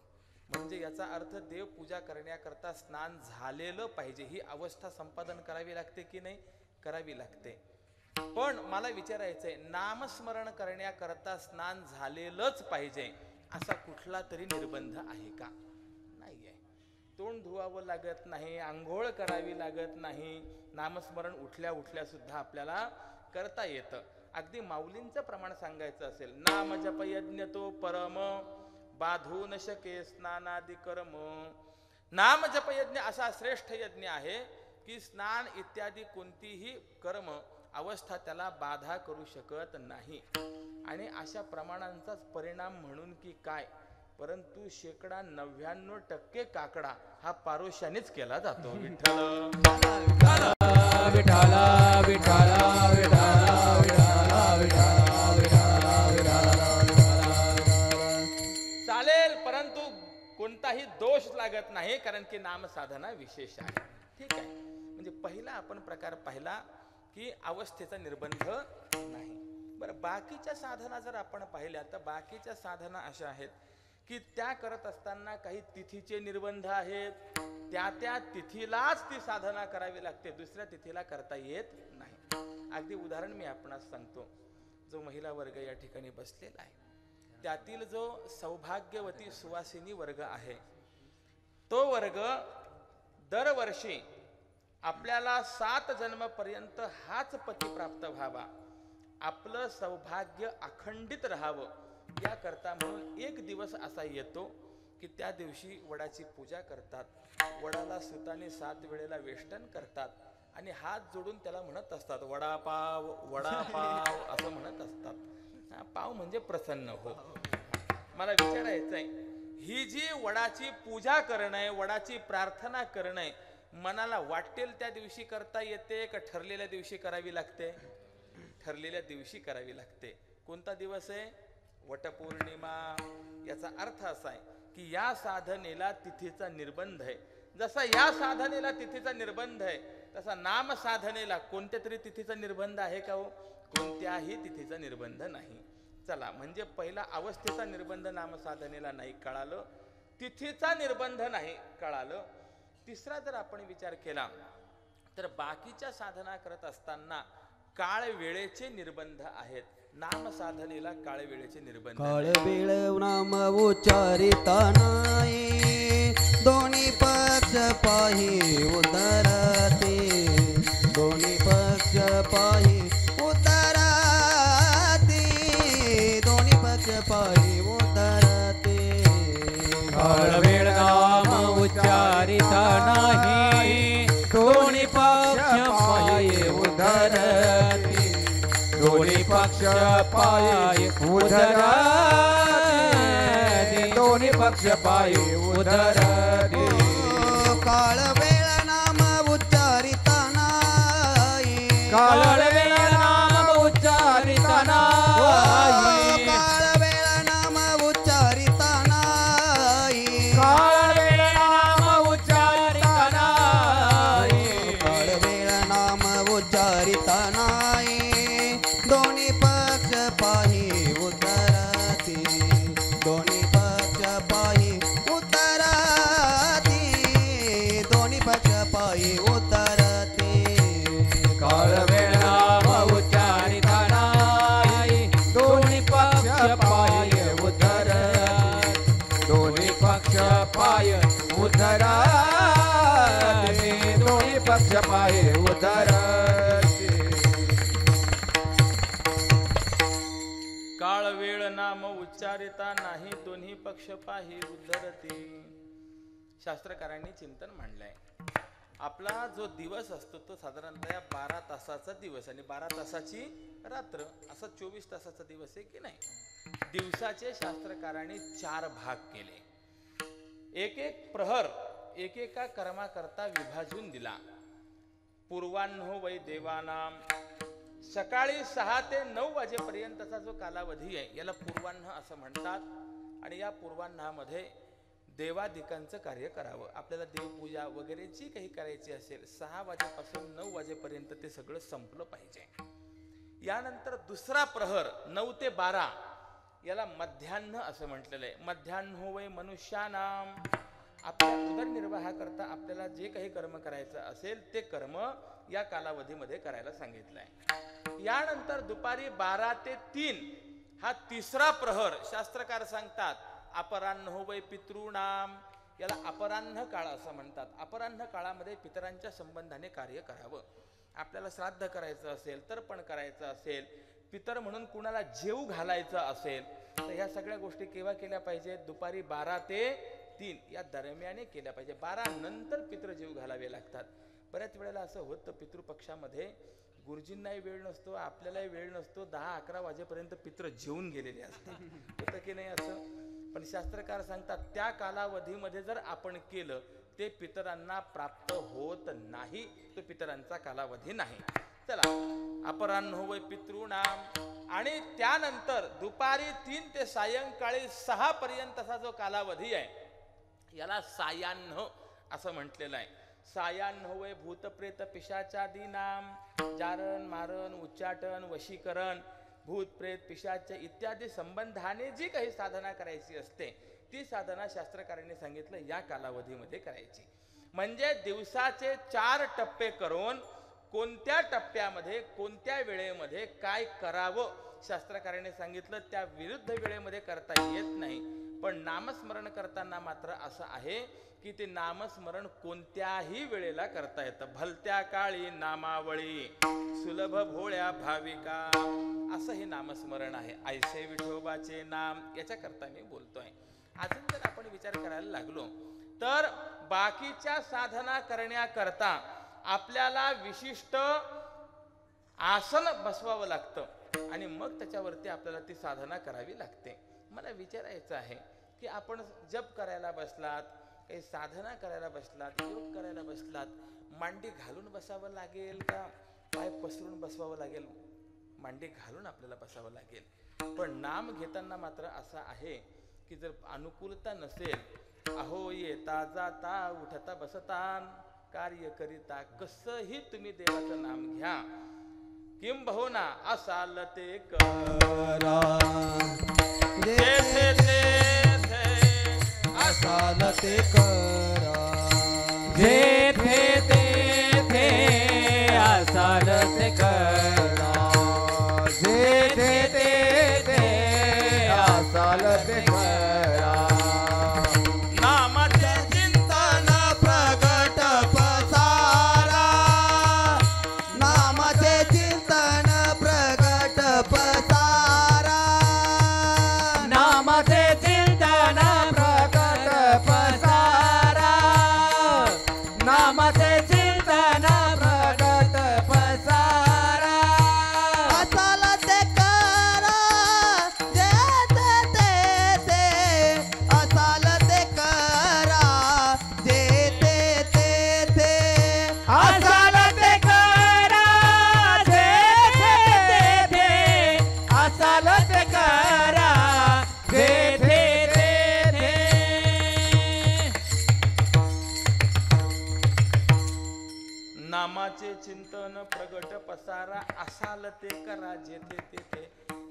म्हणजे याचा अर्थ देवपूजा करण्याकरता स्नान झालेलं पाहिजे, ही अवस्था संपादन करावी लागते की नाही? करावी लागते. पण मला विचारायचंय, नामस्मरण करण्याकरता स्नान झालेलंच पाहिजे असा कुठला तरी निर्बंध आहे का? नाहीये. तोंड धुवावं लागत नाही, आंघोळ करावी लागत नाही, नामस्मरण उठल्या उठल्या सुद्धा आपल्याला करता येतं. अगदी माऊलींचं प्रमाण सांगायचं असेल, नाम जप यज्ञ तो परम बाधू न शके स्नानादि कर्म. नाम जप यज्ञ असा श्रेष्ठ यज्ञ आहे की स्नान इत्यादी कोणतीही कर्म अवस्था त्याला बाधा करू शकत नाही. आणि अशा प्रमाणांचाच परिणाम म्हणून की काय, परंतु 99% काकडा हा पारोशानेच केला जातो. विठ्ठल विठाला विठाला विठाला चालेल, परंतु कोणताही दोष लागत नाही, कारण की नामसाधना विशेष आहे. ठीक आहे. म्हणजे पहिला आपण प्रकार पाहिला की अवस्थेचा निर्बंध नाही. बरं, बाकीच्या साधना जर आपण पाहिल्या तर बाकीच्या साधना अशा आहेत की त्या करत असताना काही तिथीचे निर्बंध आहेत, त्या तिथीलाच ती साधना करावी लागते, दुसऱ्या तिथीला करता येत नाही. अगदी उदाहरण मी आपणास सांगतो. जो महिला वर्ग या ठिकाणी बसलेला आहे त्यातील जो सौभाग्यवती सुवासिनी वर्ग आहे तो वर्ग दरवर्षी आपल्याला 7 जन्मपर्यंत हाच पती प्राप्त व्हावा, आपलं सौभाग्य अखंडित राहावं याकरता म्हणून एक दिवस असा येतो की त्या दिवशी वडाची पूजा करतात, वडाला सुताने 7 वेळेला वेष्टन करतात आणि हात जोडून त्याला म्हणत असतात वडापाव वडापाव असं म्हणत असतात. पाव म्हणजे प्रसन्न हो. मला विचारायचं आहे, ही जी वडाची पूजा करणं आहे, वडाची प्रार्थना करणं आहे, मनाला वाटेल त्या दिवशी करता येते का ठरलेल्या दिवशी करावी लागते? ठरलेल्या दिवशी करावी लागते. कोणता दिवस आहे? वटपौर्णिमा. याचा अर्थ असा आहे की या साधनेला तिथीचा निर्बंध आहे. जसा या साधनेला तिथीचा निर्बंध आहे तसा नाम साधनेला कोणत्या तरी तिथीचा निर्बंध आहे का हो? कोणत्याही तिथीचा निर्बंध नाही. चला, म्हणजे पहिला अवस्थेचा निर्बंध नाम साधनेला नाही कळालं, तिथीचा निर्बंध नाही कळालं. तिसरा जर आपण विचार केला तर बाकीच्या साधना करत असताना काळ वेळेचे निर्बंध आहेत. नाम साधनेला काळ वेळेचे निर्बंध. काळ वेळ नाम उच्चारिता नाही, दोन्ही पक्ष पाही उतरते, दोन्ही पक्ष पाही उतरते, दोन्ही पक्ष पाही उतरते. काळ वेळ नाम उच्चारिता नाही, दोन्ही पक्ष पाय उधरते, दोन्ही पक्ष पाय उधरते, दोन्ही पक्ष पाय उधरते. काळ वेळ नाम उच्चारिता नाही, काळ वेळ नाम उच्चारिता नाही, काळ वेळ नाम उच्चारिता नाही, काळ वेळ नाम उच्चारिता नाही, काळ वेळ नाम उच्चारिता नाही, दोन्ही पक्ष पाही उतरती, दोन्ही पक्ष पाही उतरती, दोन्ही पक्ष पाही उतरती. काळ वेळ नाम उच्चारिता नाही, दोन्ही पक्ष पाय उधरते, दोन्ही पक्ष पाय उधरते, दोन्ही पक्ष पाय उधरते. काळ वेळ नाम उच्चारिता नाही, दोन्ही पक्ष पाही उद्धरती. शास्त्रकारांनी चिंतन मांडलंय. आपला जो दिवस असतो तो साधारणतः 12 तासाचा दिवस आणि 12 तासाची रात्र असा 24 तासाचा दिवस आहे की नाही. दिवसाचे शास्त्रकारांनी 4 भाग केले. एक एक प्रहर एकेका कर्माकरता विभाजून दिला. पूर्वाह्नो वै देवानाम, सकाळी 6 ते 9 वाजेपर्यंतचा जो कालावधी आहे याला पूर्वाह्न असं म्हणतात. आणि या पूर्वाह्नामध्ये देवादिकांचं कार्य करावं. आपल्याला देवपूजा वगैरे जी काही करायची असेल 6 वाजेपासून 9 वाजेपर्यंत ते सगळं संपलं पाहिजे. यानंतर दुसरा प्रहर 9 ते 12 याला मध्यान्ह असं म्हटलेलं आहे. मध्यान्हो वै मनुष्यानाम, आपल्या उदरनिर्वाहाकरता आपल्याला जे काही कर्म करायचं असेल ते कर्म या कालावधीमध्ये करायला सांगितलंय. यानंतर दुपारी 12 ते 3 हा तिसरा प्रहर शास्त्रकार सांगतात. अपराह्नो वै पितॄणाम, याला अपराह्न काळ असं म्हणतात. अपराह्न काळामध्ये पितरांच्या संबंधाने कार्य करावं. आपल्याला श्राद्ध करायचं असेल, तर्पण करायचं असेल, पितर म्हणून कुणाला जेव घालायचं असेल तर ह्या सगळ्या गोष्टी केव्हा केल्या पाहिजेत? दुपारी 12 ते 3 या दरम्याने केल्या पाहिजे. 12 नंतर पितृ जीव घालावे लागतात. बऱ्याच वेळेला असं होतं पितृपक्षामध्ये गुरुजींनाही वेळ नसतो, आपल्यालाही वेळ नसतो, 10-11 वाजेपर्यंत पितृ जेवून गेलेले असतात. होतं की नाही असं? पण शास्त्रकार सांगतात त्या कालावधीमध्ये जर आपण केलं ते पितरांना प्राप्त होत नाही, तो पितरांचा कालावधी नाही. चला, अपराह्नो वै पितॄणाम. आणि त्यानंतर दुपारी 3 ते सायंकाळी 6 पर्यंतचा जो कालावधी आहे याला सायाह्न असं म्हटलेलं आहे. सायाह्नो वै भूतप्रेत पिशाचादीनाम, जारण मारण उच्चाटन वशीकरण भूत प्रेत पिशाच इत्यादी संबंधाने जी काही साधना करायची असते ती साधना शास्त्रकारांनी सांगितलं या कालावधीमध्ये करायची. म्हणजे दिवसाचे 4 टप्पे करून कोणत्या टप्प्यामध्ये कोणत्या वेळेमध्ये काय करावं शास्त्रकारांनी सांगितलं. त्या विरुद्ध वेळेमध्ये करता येत नाही. पण नामस्मरण करताना मात्र असं आहे की ते नामस्मरण कोणत्याही वेळेला करता येतं. भलत्या काळी नामावळी सुलभ भोळ्या भाविका, असं हे नामस्मरण आहे. ऐसे विठोबाचे नाम, याच्याकरता मी बोलतोय. अजून जर आपण विचार करायला लागलो तर बाकीच्या साधना करण्याकरता आपल्याला विशिष्ट आसन बसवावं लागतं आणि मग त्याच्यावरती आपल्याला ती साधना करावी लागते. मला विचारायचं आहे की आपण जप करायला बसलात, काही साधना करायला बसलात, योग करायला बसलात, मांडी घालून बसावं लागेल का पाय पसरून बसवावं लागेल? मांडी घालून आपल्याला बसावं लागेल. पण नाम घेताना मात्र असं आहे की जर अनुकूलता नसेल, अहो येता जाता उठता बसता कार्य करिता कसंही तुम्ही देवाचं नाम घ्या, किंबहुना असाल ते करा, जेथे तेथे असाल ते करा, जेथे तेथे असाल ते करा, जेथे तेथे असाल ते करा. नामाचे चिंतन प्रगट पसारा, नामाचे चिंतन प्रगट पसारा, नामाचे चिंतन प्रकट पसारा, नामाचे चिंतन प्रकट पसारा. असाल ते करा, जेथे तेथे असाल ते करा, जेथे तेथे असाल ते करा, जेथे तेथे असाल ते करा, जेथे तेथे. नामाचे चिंतन प्रगट पसारा, असाल ते करा जेथे तेथे.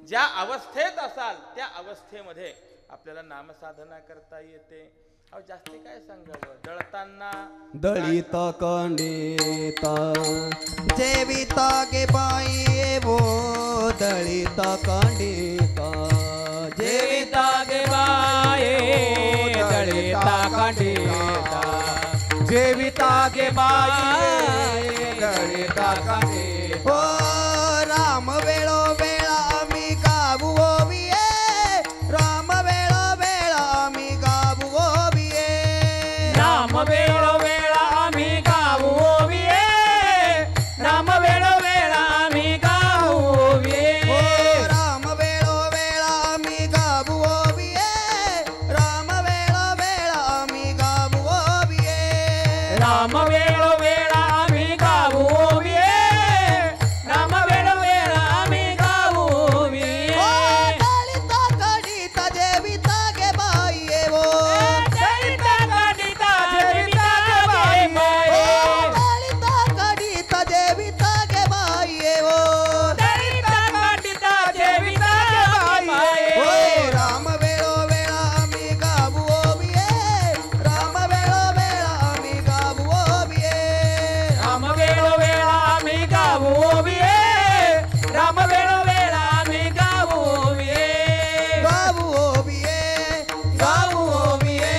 ज्या अवस्थेत असाल त्या अवस्थेमध्ये आपल्याला नामसाधना करता येते. अहो जास्ती काय सांगावं, दळताना दळित कंडिता जेविता गे बाई वो दळित कंडिता जेविता गे बाये दळिता कंडिता, जेविता गे बाये दळिता कंडिता. ओ राम वेळो वेळा मी गाऊ ओविये, राम वेळो वेळा मी गाऊ ओविये, राम वेळो वेळा आम्ही गाऊ ओविये, राम वेळो वेळा आम्ही गाऊ ओविये. ओ राम वेळो वेळा मी गाऊ ओविये, राम वेळो वेळा मी गाऊ ओविये, राम वेळो वेळा आम्ही गाऊ ओविये, राम वेळो वेळा आम्ही गाऊ ओविये. ओ दळित कंडिता जेविता गे बाई वो, दळिता कंडिता जेविता गे बाई माये, दळित कंडिता जेविता गे बाई वो, दळिता कंडिता जेविता गे बाई माये. ओ राम वेळो वेळा मी गाऊ ओविये, राम वेळो वेळा मी गाऊ ओविये, राम वेळो वेळा आम्ही गाऊ ओविये, राम वेळो वेळा आम्ही गाऊ ओविये, गाऊ ओविये, गाऊ ओविये.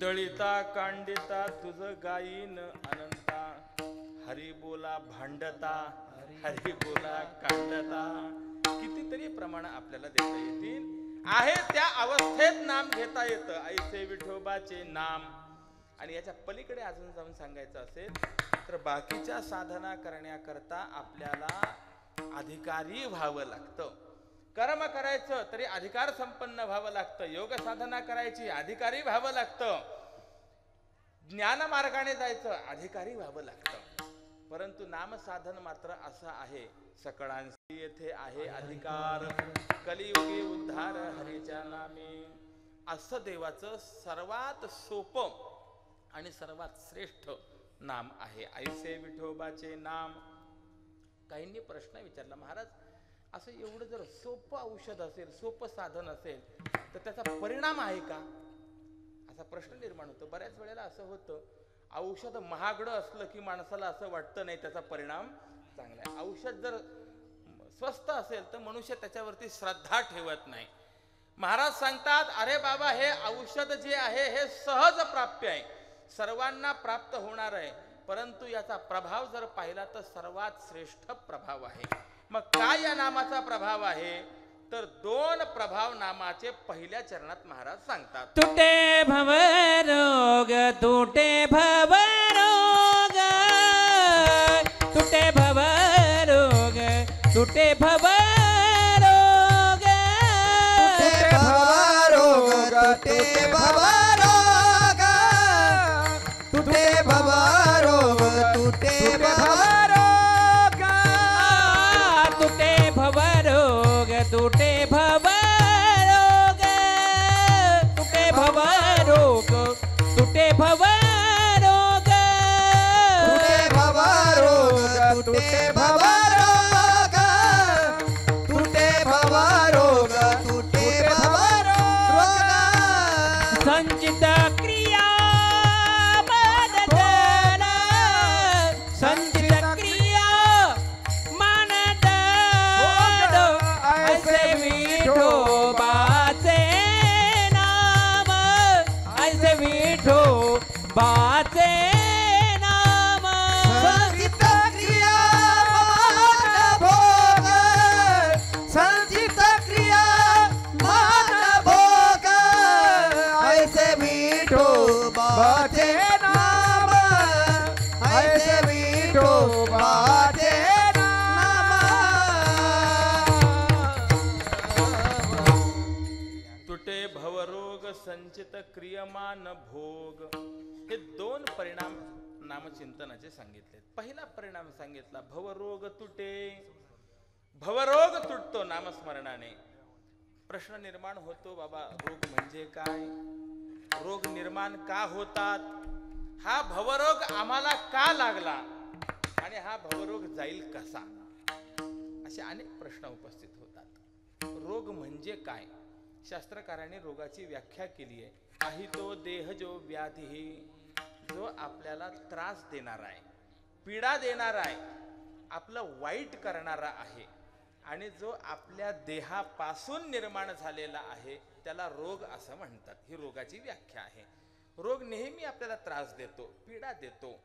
दळिता कांडिता तुझ गायीन अनंता, हरी बोला भांडता, हरी बोला कांडता. कितीतरी प्रमाण आपल्याला देता येतील. आहे त्या अवस्थेत नाम घेता येतं, ऐसे विठोबाचे नाम. आणि याच्या पलीकडे अजून जाऊन सांगायचं असेल तर बाकीच्या साधना करण्याकरता आपल्याला अधिकारी व्हावं लागतं. कर्म करायचं तरी अधिकार संपन्न व्हावं लागतं. योग साधना करायची अधिकारी व्हावं लागतं. ज्ञान मार्गाने जायचं अधिकारी व्हावं लागतं. परंतु नामसाधन मात्र असं आहे, सकळांशी येथे आहे अधिकार, कलियुगी उद्धार हरीच्या नामे. असं देवाचं सर्वात सोपं आणि सर्वात श्रेष्ठ नाम आहे, ऐसे विठोबाचे नाम. काहींनी प्रश्न विचारला, महाराज असं एवढं जर सोपं औषध असेल, सोपं साधन असेल तर त्याचा परिणाम आहे का, असा प्रश्न निर्माण होतो. बऱ्याच वेळेला असं होतं, औषध महागडं असलं की माणसाला असं वाटतं नाही त्याचा परिणाम चांगला आहे. औषध जर स्वस्त असेल तर मनुष्य त्याच्यावरती श्रद्धा ठेवत नाही. महाराज सांगतात, अरे बाबा, हे औषध जे आहे हे सहज प्राप्य आहे, सर्वांना प्राप्त होणार आहे, परंतु याचा प्रभाव जर पाहिला तर सर्वात श्रेष्ठ प्रभाव आहे. मग काय या नामाचा प्रभाव आहे? तर 2 प्रभाव नामाचे पहिल्या चरणात महाराज सांगतात. तुटे भवरोग, तुटे भवरोग, तुटे भवरोग, तुटे भवरोग, तुटे भवरोग, तुटे भवरोग, तुटे भवरोग, तुटे भवरोग, तुटे भवरोग, तुटे भवरोग, तुटे भवरोग, तुटे भवरोग, तुटे भवरोग, तुटे भवरोग, तुटे भवरोग, तुटे भवरोग, संचित क्रिया मानदन, संचित क्रिया मानदन, ऐसे विठोबाचे नाम, ऐसे विठोबाचे नाम, संचित क्रिया मान भोग, संचित क्रिया मान भोग, ऐसे विठोबाचे नाम, ऐसे विठोबाचे नाम. तुटे भवरोग, संचित क्रियमान भोग, हे 2 परिणाम नामचिंतनाचे सांगितले. पहिला परिणाम सांगितला भवरोग तुटे. भवरोग तुटतो नामस्मरणाने. प्रश्न निर्माण होतो, बाबा रोग म्हणजे काय? रोग निर्माण का होतात? हा भवरोग आम्हाला का लागला आणि हा भवरोग जाईल कसा? असे अनेक प्रश्न उपस्थित होतात. रोग म्हणजे काय? शास्त्रकारांनी रोगाची व्याख्या केली आहे. अहितो देह जो व्याधी, जो आपल्याला त्रास देणारा आहे, पीडा देणारा आहे, आपलं वाईट करणारा आहे आणि जो आपल्या देहापासून निर्माण झालेला आहे त्याला रोग असं म्हणतात. ही रोगाची व्याख्या आहे. रोग नेहमी आपल्याला त्रास देतो, पीडा देतो,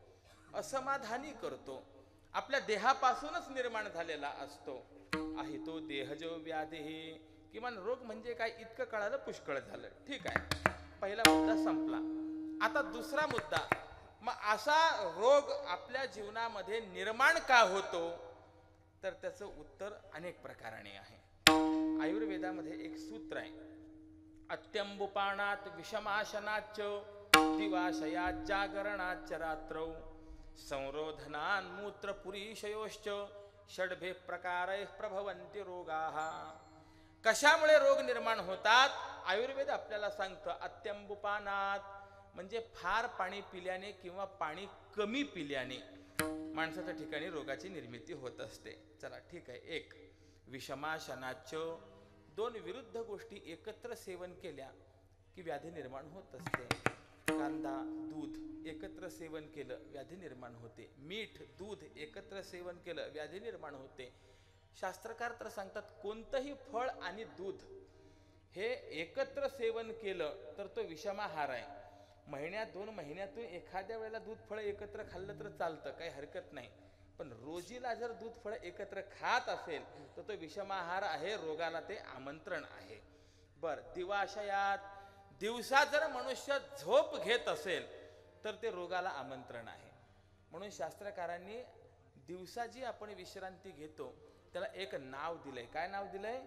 असमाधानी करतो, आपल्या देहापासूनच निर्माण झालेला असतो. अहितो देह जो व्याधी, किमान रोग म्हणजे काय इतकं कळालं, पुष्कळ झालं. ठीक आहे, पहिला मुद्दा संपला. आता दुसरा मुद्दा, मग असा रोग आपल्या जीवनामध्ये निर्माण का होतो? तर त्याचं उत्तर अनेक प्रकाराने आहे. आयुर्वेदामध्ये एक सूत्र आहे, अत्यंबुपाणात विषमाशनाच दिवाशयात जागरणाच रात्रौ संरोधनान मूत्रपुरीशयोश्च षड्भे प्रकारे प्रभवन्ति रोगाः. कशामुळे रोग निर्माण होतात? आयुर्वेद आपल्याला सांगतं, अत्यंबुपानात म्हणजे फार पाणी पिल्याने किंवा पाणी कमी पिल्याने माणसाच्या ठिकाणी रोगाची निर्मिती होत असते. चला ठीक आहे. एक विषमाशनाच, 2 विरुद्ध गोष्टी एकत्र सेवन केल्या की व्याधी निर्माण होत असते. कांदा दूध एकत्र सेवन केलं व्याधी निर्माण होते. मीठ दूध एकत्र सेवन केलं व्याधी निर्माण होते. शास्त्रकार तर सांगतात, कोणतंही फळ आणि दूध हे एकत्र सेवन केलं तर तो विषमाहार आहे. महिन्यात 2 महिन्यातून एखाद्या वेळेला दूध फळ एकत्र खाल्लं तर चालतं, काही हरकत नाही. पण रोजीला जर दूध फळ एकत्र खात असेल तर तो विषमाहार आहे, रोगाला ते आमंत्रण आहे. बर, दिवाशयात, दिवसा जर मनुष्य झोप घेत असेल तर ते रोगाला आमंत्रण आहे. म्हणून शास्त्रकारांनी दिवसा जी आपण विश्रांती घेतो त्याला एक नाव दिलंय. काय नाव दिलंय?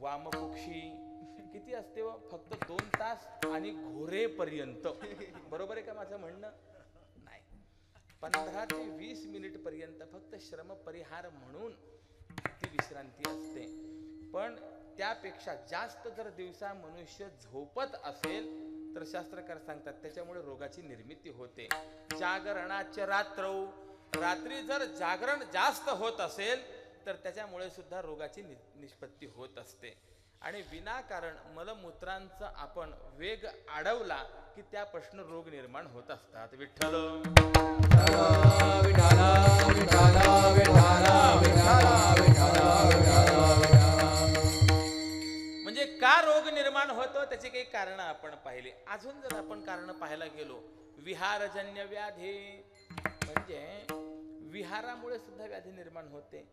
वामकुक्षी. किती असते? फक्त 2 तास आणि घोरेपर्यंत. बरोबर आहे का माझं म्हणणं? नाही, 15 ते 20 मिनिट पर्यंत फक्त श्रम परिहार म्हणून ती विश्रांती असते. पण त्यापेक्षा जास्त जर दिवसा मनुष्य झोपत असेल तर शास्त्रकार सांगतात त्याच्यामुळे रोगाची निर्मिती होते. जागरणाचे रात्रौ, रात्री जर जागरण जास्त होत असेल तर त्याच्यामुळे सुद्धा रोगाची निष्पत्ती होत असते. आणि विनाकारण मलमूत्रांचा आपण वेग अडवला की त्यापासून रोग निर्माण होत असतात. विठ्ठल म्हणजे का का रोग निर्माण होतो त्याची काही कारण आपण पाहिली. अजून जर आपण कारण पाहायला गेलो, विहारजन्य व्याधी म्हणजे विहारामुळे सुद्धा व्याधी निर्माण होते.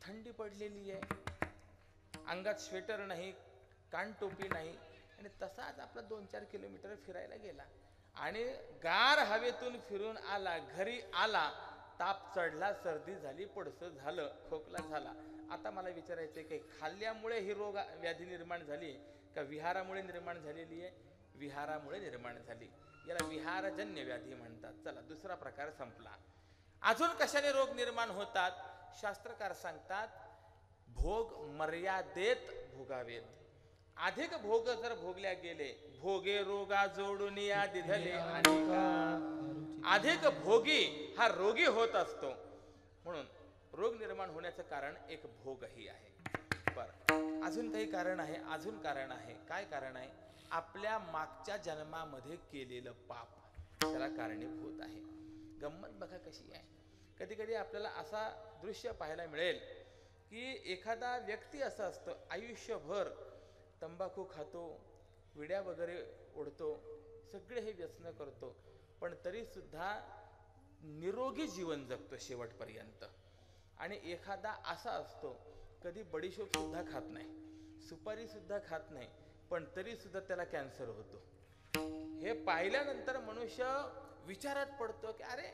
थंडी पडलेली आहे, अंगात स्वेटर नाही, कानटोपी नाही, आणि तसाच आपला 2-4 किलोमीटर फिरायला गेला आणि गार हवेतून फिरून आला, घरी आला, ताप चढला, सर्दी झाली, पडसं झालं, खोकला झाला. आता मला विचारायचंय की खाल्ल्यामुळे ही रोग व्याधी निर्माण झाली का विहारामुळे निर्माण झालेली आहे? विहारामुळे निर्माण झाली. याला विहारजन्य व्याधी म्हणतात. चला, दुसरा प्रकार संपला. अजून कशाने रोग निर्माण होतात? शास्त्रकार सांगतात, भोग मर्यादेत भोगावेत. अधिक भोग जर भोगल्या गेले, भोगे रोगा जोडून या दिधले अनेका. अधिक भोगी हा रोगी होत असतो. म्हणून रोग निर्माण होण्याचं कारण एक भोगही आहे. बरं, अजून काही कारण आहे? अजून कारण आहे. काय कारण आहे? आपल्या मागच्या जन्मामध्ये केलेलं पाप त्याला कारणीभूत आहे. गंमत बघा कशी आहे. कधी कधी आपल्याला असा दृश्य पाहायला मिळेल की एखादा व्यक्ती असं असतं, आयुष्यभर तंबाखू खातो, विड्या वगैरे ओढतो, सगळे हे व्यसन करतो, पण तरी सुद्धा निरोगी जीवन जगतो शेवटपर्यंत. आणि एखादा असा असतो, कधी बडीशोप सुद्धा खात नाही, सुपारी सुद्धा खात नाही, पण तरी सुद्धा त्याला कॅन्सर होतो. हे पाहिल्यानंतर मनुष्य विचारात पडतो की अरे,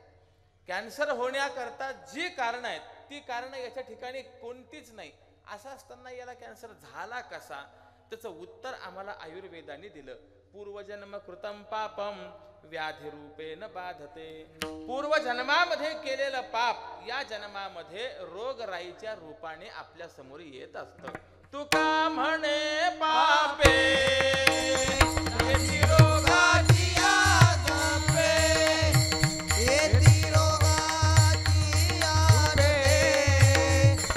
कॅन्सर होण्याकरता जी कारण आहेत ती कारण याच्या ठिकाणी कोणतीच नाही. असं असताना याला कॅन्सर झाला कसा? त्याचं उत्तर आम्हाला आयुर्वेदाने दिलं. पूर्वजन्म कृतम पापम व्याधी रूपेण बाधते. पूर्वजन्मामध्ये केलेलं पाप या जन्मामध्ये रोगराईच्या रूपाने आपल्या समोर येत असतं. तुका म्हणे पापे येती रोगाची आगपे, येती रोगाची आगपे,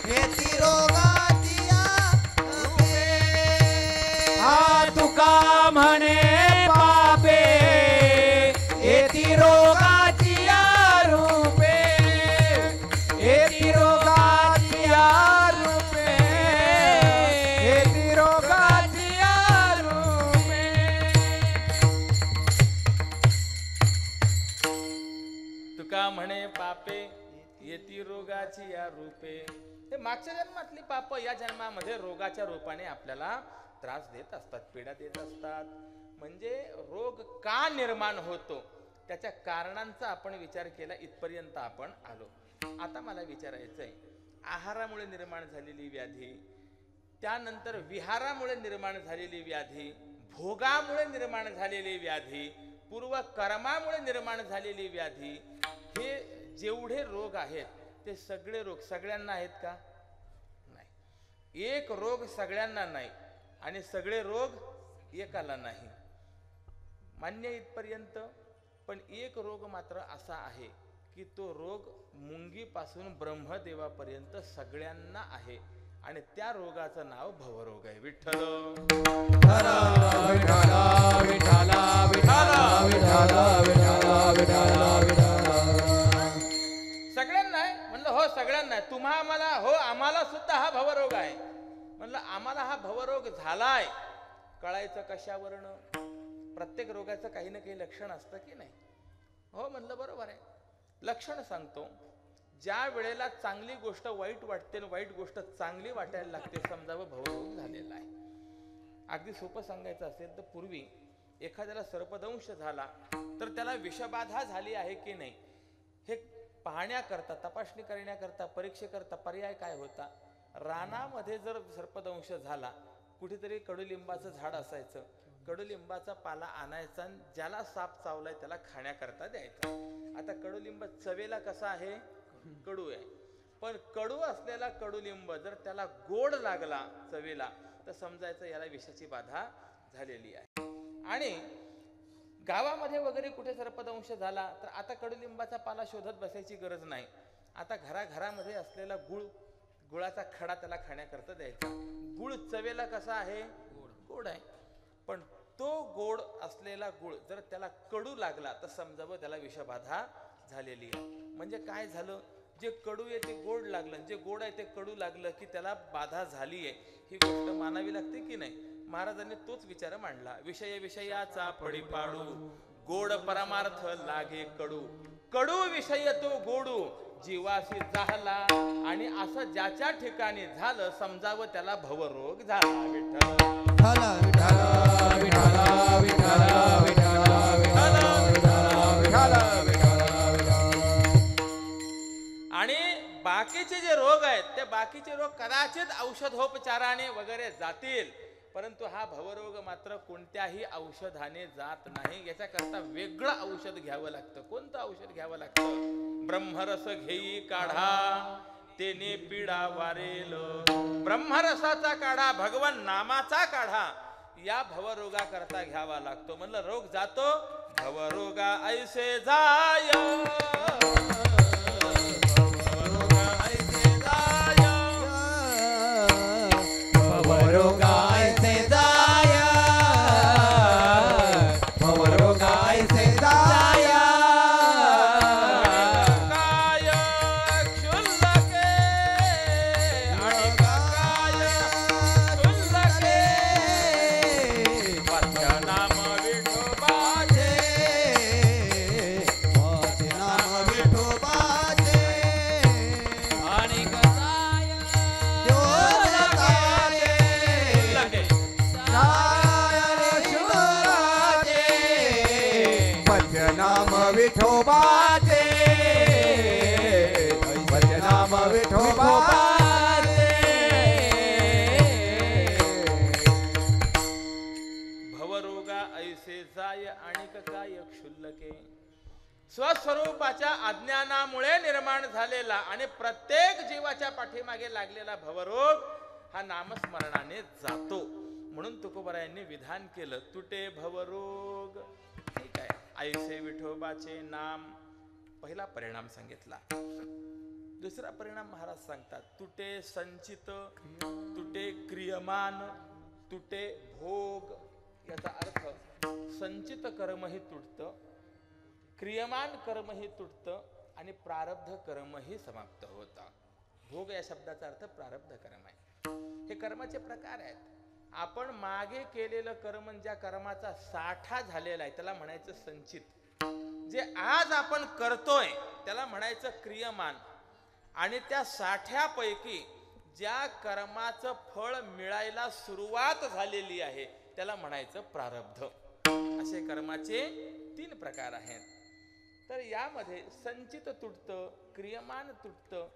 येती रोगाची आगपे. हा तुका म्हणे पापे येती रोगाची रूपे, येती रोगाची रूपे, येती रोगाची रूपे. तुका म्हणे पापे येती रोगाची या रूपे. हे मागच्या जन्मातली पाप या जन्मामध्ये रोगाच्या रूपाने आपल्याला त्रास देत असतात, पीडा देत असतात. म्हणजे रोग का निर्माण होतो त्याच्या कारणांचा आपण विचार केला, इथपर्यंत आपण आलो. आता मला विचारायचंय, आहारामुळे निर्माण झालेली व्याधी, त्यानंतर विहारामुळे निर्माण झालेली व्याधी, भोगामुळे निर्माण झालेली व्याधी, पूर्वकर्मामुळे निर्माण झालेली व्याधी, हे जेवढे रोग आहेत ते सगळे रोग सगळ्यांना आहेत का? नाही. एक रोग सगळ्यांना नाही आणि सगळे रोग एकाला नाही. मान्य इथपर्यंत. पण एक रोग मात्र असा आहे की तो रोग मुंगीपासून ब्रह्मदेवापर्यंत सगळ्यांना आहे आणि त्या रोगाचं नाव भवरोग आहे. विठ्ठल विठ्ठला विठ्ठला विठ्ठला विठ्ठला विठ्ठला विठ्ठला विठ्ठला. सगळ्यांना आहे म्हणलं. हो, सगळ्यांना आहे. तुम्हा आम्हाला, हो आम्हाला सुद्धा हा भवरोग आहे. म्हणलं आम्हाला हा भवरोग झालाय, कळायचं कशावरनं? प्रत्येक रोगाचं काही ना काही लक्षण असतं की नाही? हो म्हणलं बरोबर आहे. लक्षण सांगतो. ज्या वेळेला चांगली गोष्ट वाईट वाटते आणि वाईट गोष्ट चांगली वाटायला लागते, समजावं भवरोग झालेला आहे. अगदी सोपं सांगायचं असेल तर पूर्वी एखाद्याला सर्पदंश झाला तर त्याला विषबाधा झाली आहे की नाही हे पाहण्याकरता, तपासणी करण्याकरता, परीक्षेकरता पर्याय काय होता? रानामध्ये जर सर्पदंश झाला, कुठेतरी कडुलिंबाचं झाड असायचं, कडुलिंबाचा पाला आणायचा, ज्याला साप चावलाय त्याला खाण्याकरता द्यायचा. आता कडुलिंब चवेला कसा आहे? कडू आहे. पण कडू असलेला कडुलिंब जर त्याला गोड लागला चवेला तर समजायचं याला विषाची बाधा झालेली आहे. आणि गावामध्ये वगैरे कुठे सर्पदंश झाला तर आता कडुलिंबाचा पाला शोधत बसायची गरज नाही. आता घराघरामध्ये असलेला गुळाचा खडा त्याला खाण्याकरता द्यायचा. गुळ चवेला कसा आहे? गोड आहे. पण तो गोड असलेला गुळ जर त्याला कडू लागला तर समजावं त्याला विषबाधा झालेली आहे. म्हणजे काय झालं? जे कडू आहे ते गोड लागलं, जे गोड आहे ते कडू लागलं की त्याला बाधा झाली आहे. ही गोष्ट मानावी लागते की नाही? महाराजांनी तोच विचार मांडला. विषय विषयाचा पडी पाडू, गोड परमार्थ लागे कडू. कडू विषय तो गोडू, जीवाशी जाहला. आणि असं ज्याच्या ठिकाणी झालं समजावं त्याला भवरोग झाला. विठ्ठल विठ्ठल विठ्ठल विठ्ठल विठ्ठल विठ्ठल आणि बाकीचे जे रोग आहेत ते बाकीचे रोग कदाचित औषधोपचाराने वगैरे जातील, परंतु हा भवरोग मात्र कोणत्याही औषधाने जात नाही. याच्याकरता वेगळं औषध घ्यावं लागतं. कोणतं औषध घ्यावं लागतं? ब्रह्मरस घेई काढा, तेने पीडा वारेल. ब्रह्मरसाचा काढा, भगवान नामाचा काढा या भवरोगाकरता घ्यावा लागतो. म्हणलं रोग जातो, भवरोगा ऐसे जाय. भवरोगायचे जाय, भवरोगायचे जाय. काय क्षुल्लके आणि काय क्षुल्लके, माझ्या नाम विठोबाचे, माझे नाम विठोबाचे. आणि कसाय नाम विठोबाचे, नाम विठोबाचे. भवरोगा ऐसे जाय आणि काय क्षुल्लके. स्वस्वरूपाच्या अज्ञानामुळे निर्माण झालेला आणि प्रत्येक जीवाच्या पाठीमागे लागलेला भवरोग हा नामस्मरणाने जातो. म्हणून तुकोबारायांनी विधान केलं, तुटे भवरोग. ठीक आहे, ऐसे विठोबाचे नाम. पहिला परिणाम सांगितला. दुसरा परिणाम महाराज सांगतात, तुटे संचित, तुटे क्रियमान, तुटे भोग. याचा अर्थ संचित कर्मही तुटतं, क्रियमान कर्मही तुटतं आणि प्रारब्ध कर्मही समाप्त होतं. भोग या शब्दाचा अर्थ प्रारब्ध कर्म आहे. हे कर्माचे प्रकार आहेत. आपण मागे केलेलं कर्म, ज्या कर्माचा साठा झालेला आहे त्याला म्हणायचं संचित. जे आज आपण करतोय त्याला म्हणायचं क्रियमान. आणि त्या साठ्यापैकी ज्या कर्माचं फळ मिळायला सुरुवात झालेली आहे त्याला म्हणायचं प्रारब्ध. असे कर्माचे 3 प्रकार आहेत. तर यामध्ये संचित तुटतं, क्रियमान तुटतं.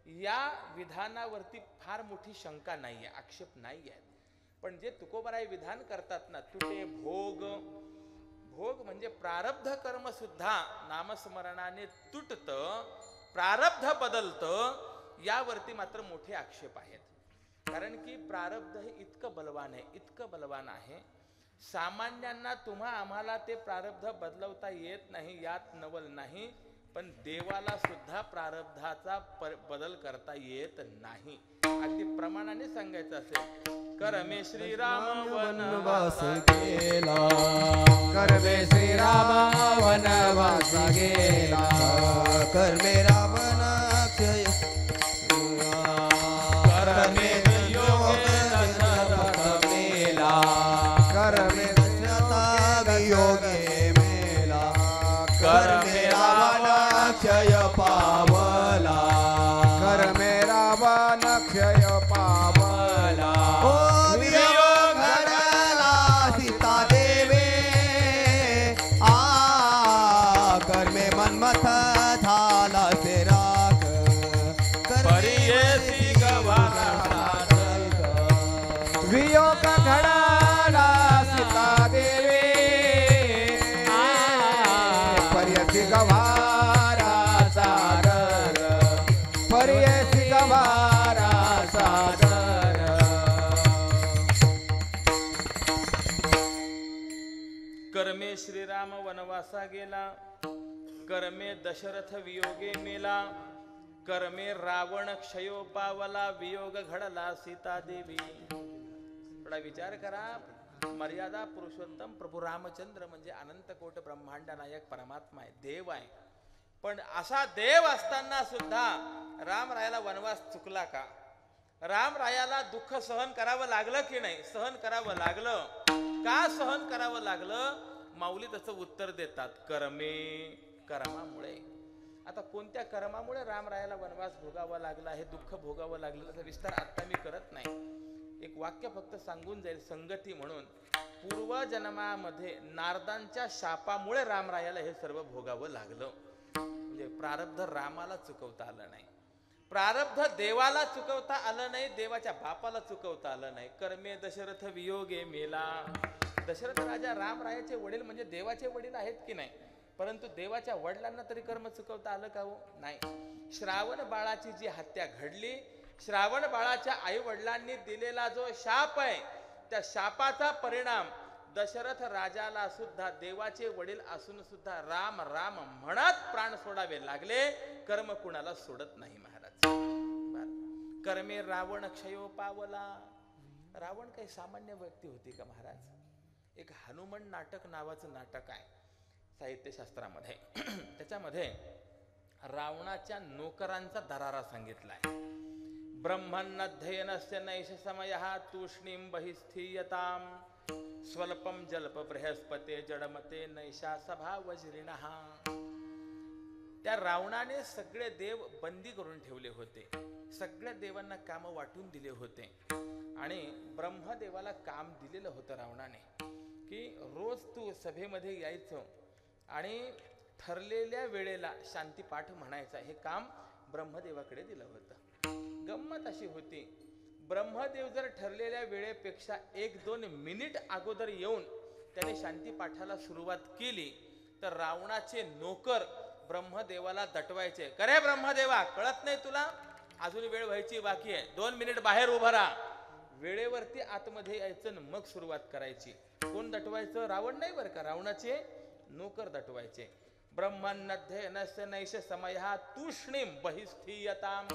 या विधानावरती फार मोठी शंका नाहीये, आक्षेप नाहीये. पण जे तुकोबाराय विधान करतात ना, तुटे भोग. भोग म्हणजे प्रारब्ध कर्म सुद्धा नामस्मरणाने तुटतं, प्रारब्ध बदलतं. यावरती मात्र मोठे आक्षेप आहेत. कारण की प्रारब्ध हे इतकं बलवान आहे, इतकं बलवान आहे. सामान्यांना तुम्हा आम्हाला ते प्रारब्ध बदलवता येत नाही, यात नवल नाही. पण देवाला सुद्धा प्रारब्धाचा बदल करता येत नाही. अगदी प्रमाणाने सांगायचं असेल, करमे श्रीराम वनवास गेला, कर्मे श्रीराम वनवास गेला, कर्मे रावण क्षय, कर्मे योगे दशरथ मेला, कर्मे वियोगे मेला, कर्मे रावण क्षय पावला, कर्मे रावण क्षय पावला. ओ वियोग घडला सीता देवे, कर्मे मनमथ झाला से राग, परियेसी गवारा वियोग घडला सीता देवे, पर्यसी गवारा सादर, पर्यसी गवारा सादर. कर्मे श्रीराम वनवासा गेला, कर्मे दशरथ वियोगे मेला, कर्मे रावण क्षयो पावला, वियोग घडला सीता देवी. थोडा विचार करा. मर्यादा पुरुषोत्तम प्रभू रामचंद्र म्हणजे अनंत कोट ब्रह्मांड नायक परमात्मा आहे, देव आहे. पण असा देव असताना सुद्धा रामरायाला वनवास चुकला का? रामरायाला दुःख सहन करावं लागलं की नाही? सहन करावं लागलं. का सहन करावं लागलं? माऊली त्याचं उत्तर देतात, कर्मामुळे. आता कोणत्या कर्मामुळे रामरायाला वनवास भोगावा लागला, हे दुःख भोगावं लागलं, त्याचा विस्तार आता मी करत नाही. एक वाक्य फक्त सांगून जाईल संगती म्हणून. पूर्वजन्मामध्ये नारदांच्या शापामुळे रामरायाला हे सर्व भोगावं लागलं. म्हणजे प्रारब्ध रामाला चुकवता आलं नाही, प्रारब्ध देवाला चुकवता आलं नाही, देवाच्या बापाला चुकवता आलं नाही. कर्मे दशरथ वियोगे मेला. दशरथ राजा रामरायाचे वडील म्हणजे देवाचे वडील आहेत की नाही, परंतु देवाच्या वडिलांना तरी कर्म चुकवता आलं का हो? नाही. श्रावण बाळाची जी हत्या घडली, श्रावण बाळाच्या आई वडिलांनी दिलेला जो शाप आहे, त्या शापाचा परिणाम दशरथ राजाला सुद्धा देवाचे वडील असून सुद्धा राम राम म्हणत प्राण सोडावे लागले. कर्म कुणाला सोडत नाही महाराज. कर्मे रावण क्षयो पावला. रावण काही सामान्य व्यक्ती होती का महाराज? एक हनुमान नाटक नावाचं नाटक आहे साहित्यशास्त्रामध्ये. त्याच्यामध्ये रावणाच्या नोकरांचा दरारा सांगितलाय. ब्रह्मन्नध्ययनस्य नैष समयः तूष्णीं बहिस्थीयताम स्वल्पम जल्प बृहस्पते जडमते नैषा सभा वज्रिणः. त्या रावणाने सगळे देव बंदी करून ठेवले होते, सगळ्या देवांना काम वाटून दिले होते आणि ब्रह्मदेवाला काम दिलेलं होतं रावणाने की रोज तू सभेमध्ये यायचं आणि ठरलेल्या वेळेला शांतीपाठ म्हणायचा. हे काम ब्रह्मदेवाकडे दिलं होतं. गंमत अशी होती, ब्रह्मदेव जर ठरलेल्या वेळेपेक्षा 1-2 मिनिट अगोदर येऊन त्याने शांतीपाठाला सुरुवात केली तर रावणाचे नोकर ब्रह्मदेवाला दटवायचे. करे ब्रह्मदेवा, कळत नाही तुला? अजून वेळ व्हायची बाकी आहे, 2 मिनिट बाहेर उभा राहा. वेळेवरती आतमध्ये यायचं मग सुरुवात करायची. कोण दटवायचं? रावण नाही बरं का, रावणाचे नोकर दटवायचे. ब्रह्मन्नध्ययनस्य नैष समयः तूष्णीं बहिस्थीयताम.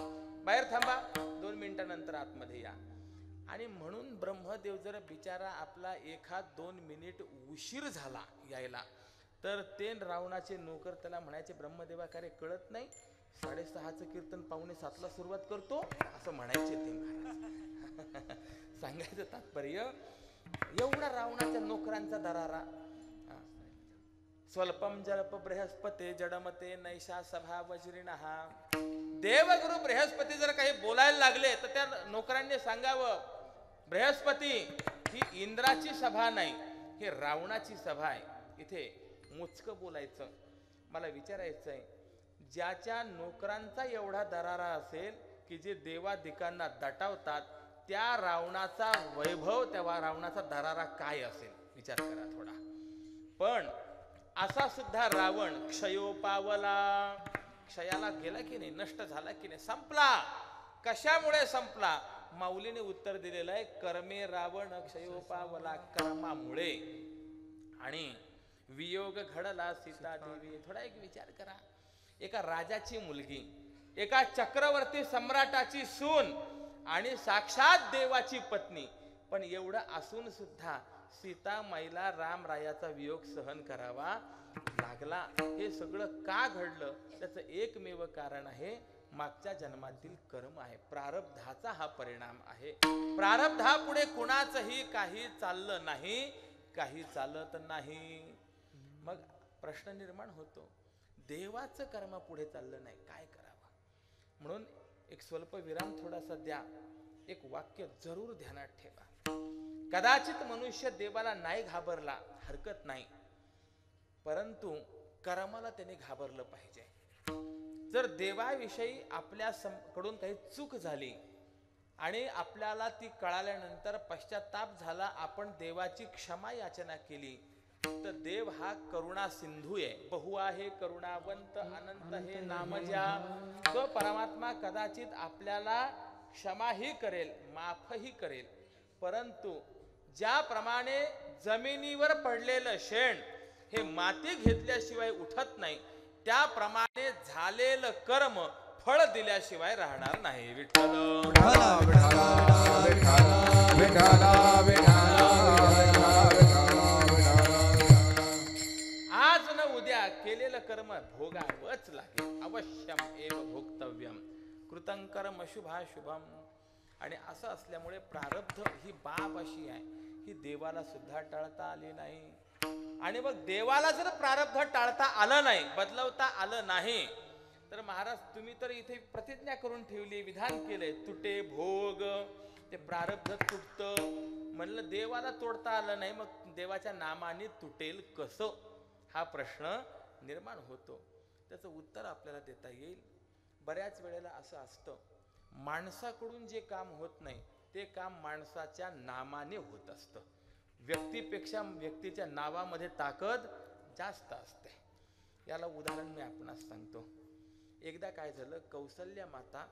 बाहेर थांबा, 2 मिनिटानंतर आतमध्ये या. आणि म्हणून ब्रह्मदेव जर बिचारा आपला 1-2 मिनिट उशीर झाला यायला तर ते रावणाचे नोकर त्याला म्हणायचे, ब्रह्मदेवा का रे कळत नाही? 6:30चं कीर्तन 6:45ला सुरुवात करतो असं म्हणायचे ते महाराज. सांगायचं तात्पर्य, एवढा रावणाच्या नोकरांचा दरारा. स्वल्पम जल्प बृहस्पते जडमते नैषा सभा वज्रिणः. देवगुरु बृहस्पती जर काही बोलायला लागले तर त्या नोकरांनी सांगावं, बृहस्पती ही इंद्राची सभा नाही, ही रावणाची सभा आहे, इथे मोजकं बोलायचं. मला विचारायचंय, ज्याच्या नोकरांचा एवढा दरारा असेल की जे देवादिकांना दटावतात, त्या रावणाचा वैभव, त्या रावणाचा दरारा काय असेल विचार करा थोडा. पण असा सुद्धा रावण क्षयो पावला. क्षयाला गेला की नाही, नष्ट झाला की नाही, संपला. कशामुळे संपला? माऊलीने उत्तर दिलेलं आहे, कर्मे रावण क्षयो पावला. कर्मामुळे. आणि वियोग घडला सीता देवी. थोडा एक विचार करा, एका राजाची मुलगी, एका चक्रवर्ती सम्राटाची सून आणि साक्षात देवाची पत्नी, पण एवढं असून सुद्धा सीता माईला रामरायाचा वियोग सहन करावा लागला. हे सगळं का घडलं? त्याचं एकमेव कारण आहे, मागच्या जन्मातील कर्म आहे, प्रारब्धाचा हा परिणाम आहे. प्रारब्धापुढे कुणाचंही काही चाललं नाही, काही चालत नाही. मग प्रश्न निर्माण होतो, देवाचं कर्म पुढे चाललं नाही, काय करावं? म्हणून एक स्वल्प विराम थोडासा द्या. एक वाक्य जरूर ध्यानात ठेवा. कदाचित मनुष्य देवाला नाही घाबरला, हरकत नाही, परंतु कर्माला त्याने घाबरलं पाहिजे. जर देवाविषयी आपल्या कडून काही चूक झाली आणि आपल्याला ती कळाल्यानंतर पश्चाताप झाला, आपण देवाची क्षमा याचना केली, तर देव हा करुणा सिंधू आहे. बहु आहे करुणावंत अनंत हे नाम ज्या. तो परमात्मा कदाचित आपल्याला क्षमाही करेल, माफही करेल, परंतु ज्याप्रमाणे जमिनीवर पडलेलं शेण हे माती घेतल्याशिवाय उठत नाही, त्याप्रमाणे झालेलं कर्म फळ दिल्याशिवाय राहणार नाही. विठ्ठल आज न उद्या केलेलं कर्म भोगावंच लागेल. अवश्यम एव भोक्तव्यम. कृतं कर्म शुभाशुभम. आणि असं असल्यामुळे प्रारब्ध ही बाब अशी आहे, ही देवाला सुद्धा टाळता आली नाही. आणि मग देवाला जर प्रारब्ध टाळता आलं नाही, बदलवता आलं नाही, तर महाराज तुम्ही तर इथे प्रतिज्ञा करून ठेवली, विधान केलंय, तुटे भोग, ते प्रारब्ध तुटतं. म्हणलं देवाला तोडता आलं नाही, मग देवाच्या नामाने तुटेल कसं, हा प्रश्न निर्माण होतो. त्याचं उत्तर आपल्याला देता येईल. बऱ्याच वेळेला असं असतं, माणसाकडून जे काम होत नाही ते काम माणसाच्या नामाने होत असतं. व्यक्तीपेक्षा व्यक्तीच्या नावामध्ये ताकद जास्त असते. याला उदाहरण मी आपणास सांगतो. एकदा काय झालं, कौसल्या माता,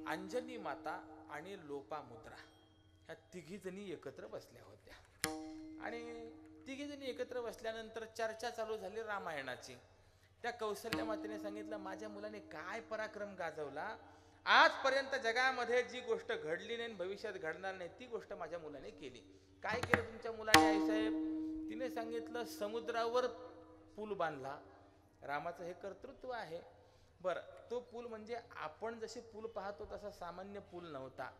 अंजनी माता आणि लोपामुद्रा ह्या तिघी जणी एकत्र बसल्या होत्या. आणि तिघी जणी एकत्र बसल्यानंतर चर्चा चालू झाली रामायणाची. त्या कौसल्या मातेने सांगितलं, माझ्या मुलाने काय पराक्रम गाजवला, आजपर्यंत जगामध्ये जी गोष्ट घडली नाही, भविष्यात घडणार नाही, ती गोष्ट माझ्या मुलाने केली. काय केलं तुमच्या मुलाने आईसाहेब? तिने सांगितलं, समुद्रावर पूल बांधला. रामाचं हे कर्तृत्व आहे. बरं, तो पूल म्हणजे आपण जसे पूल पाहतो तसा सामान्य पूल नव्हता.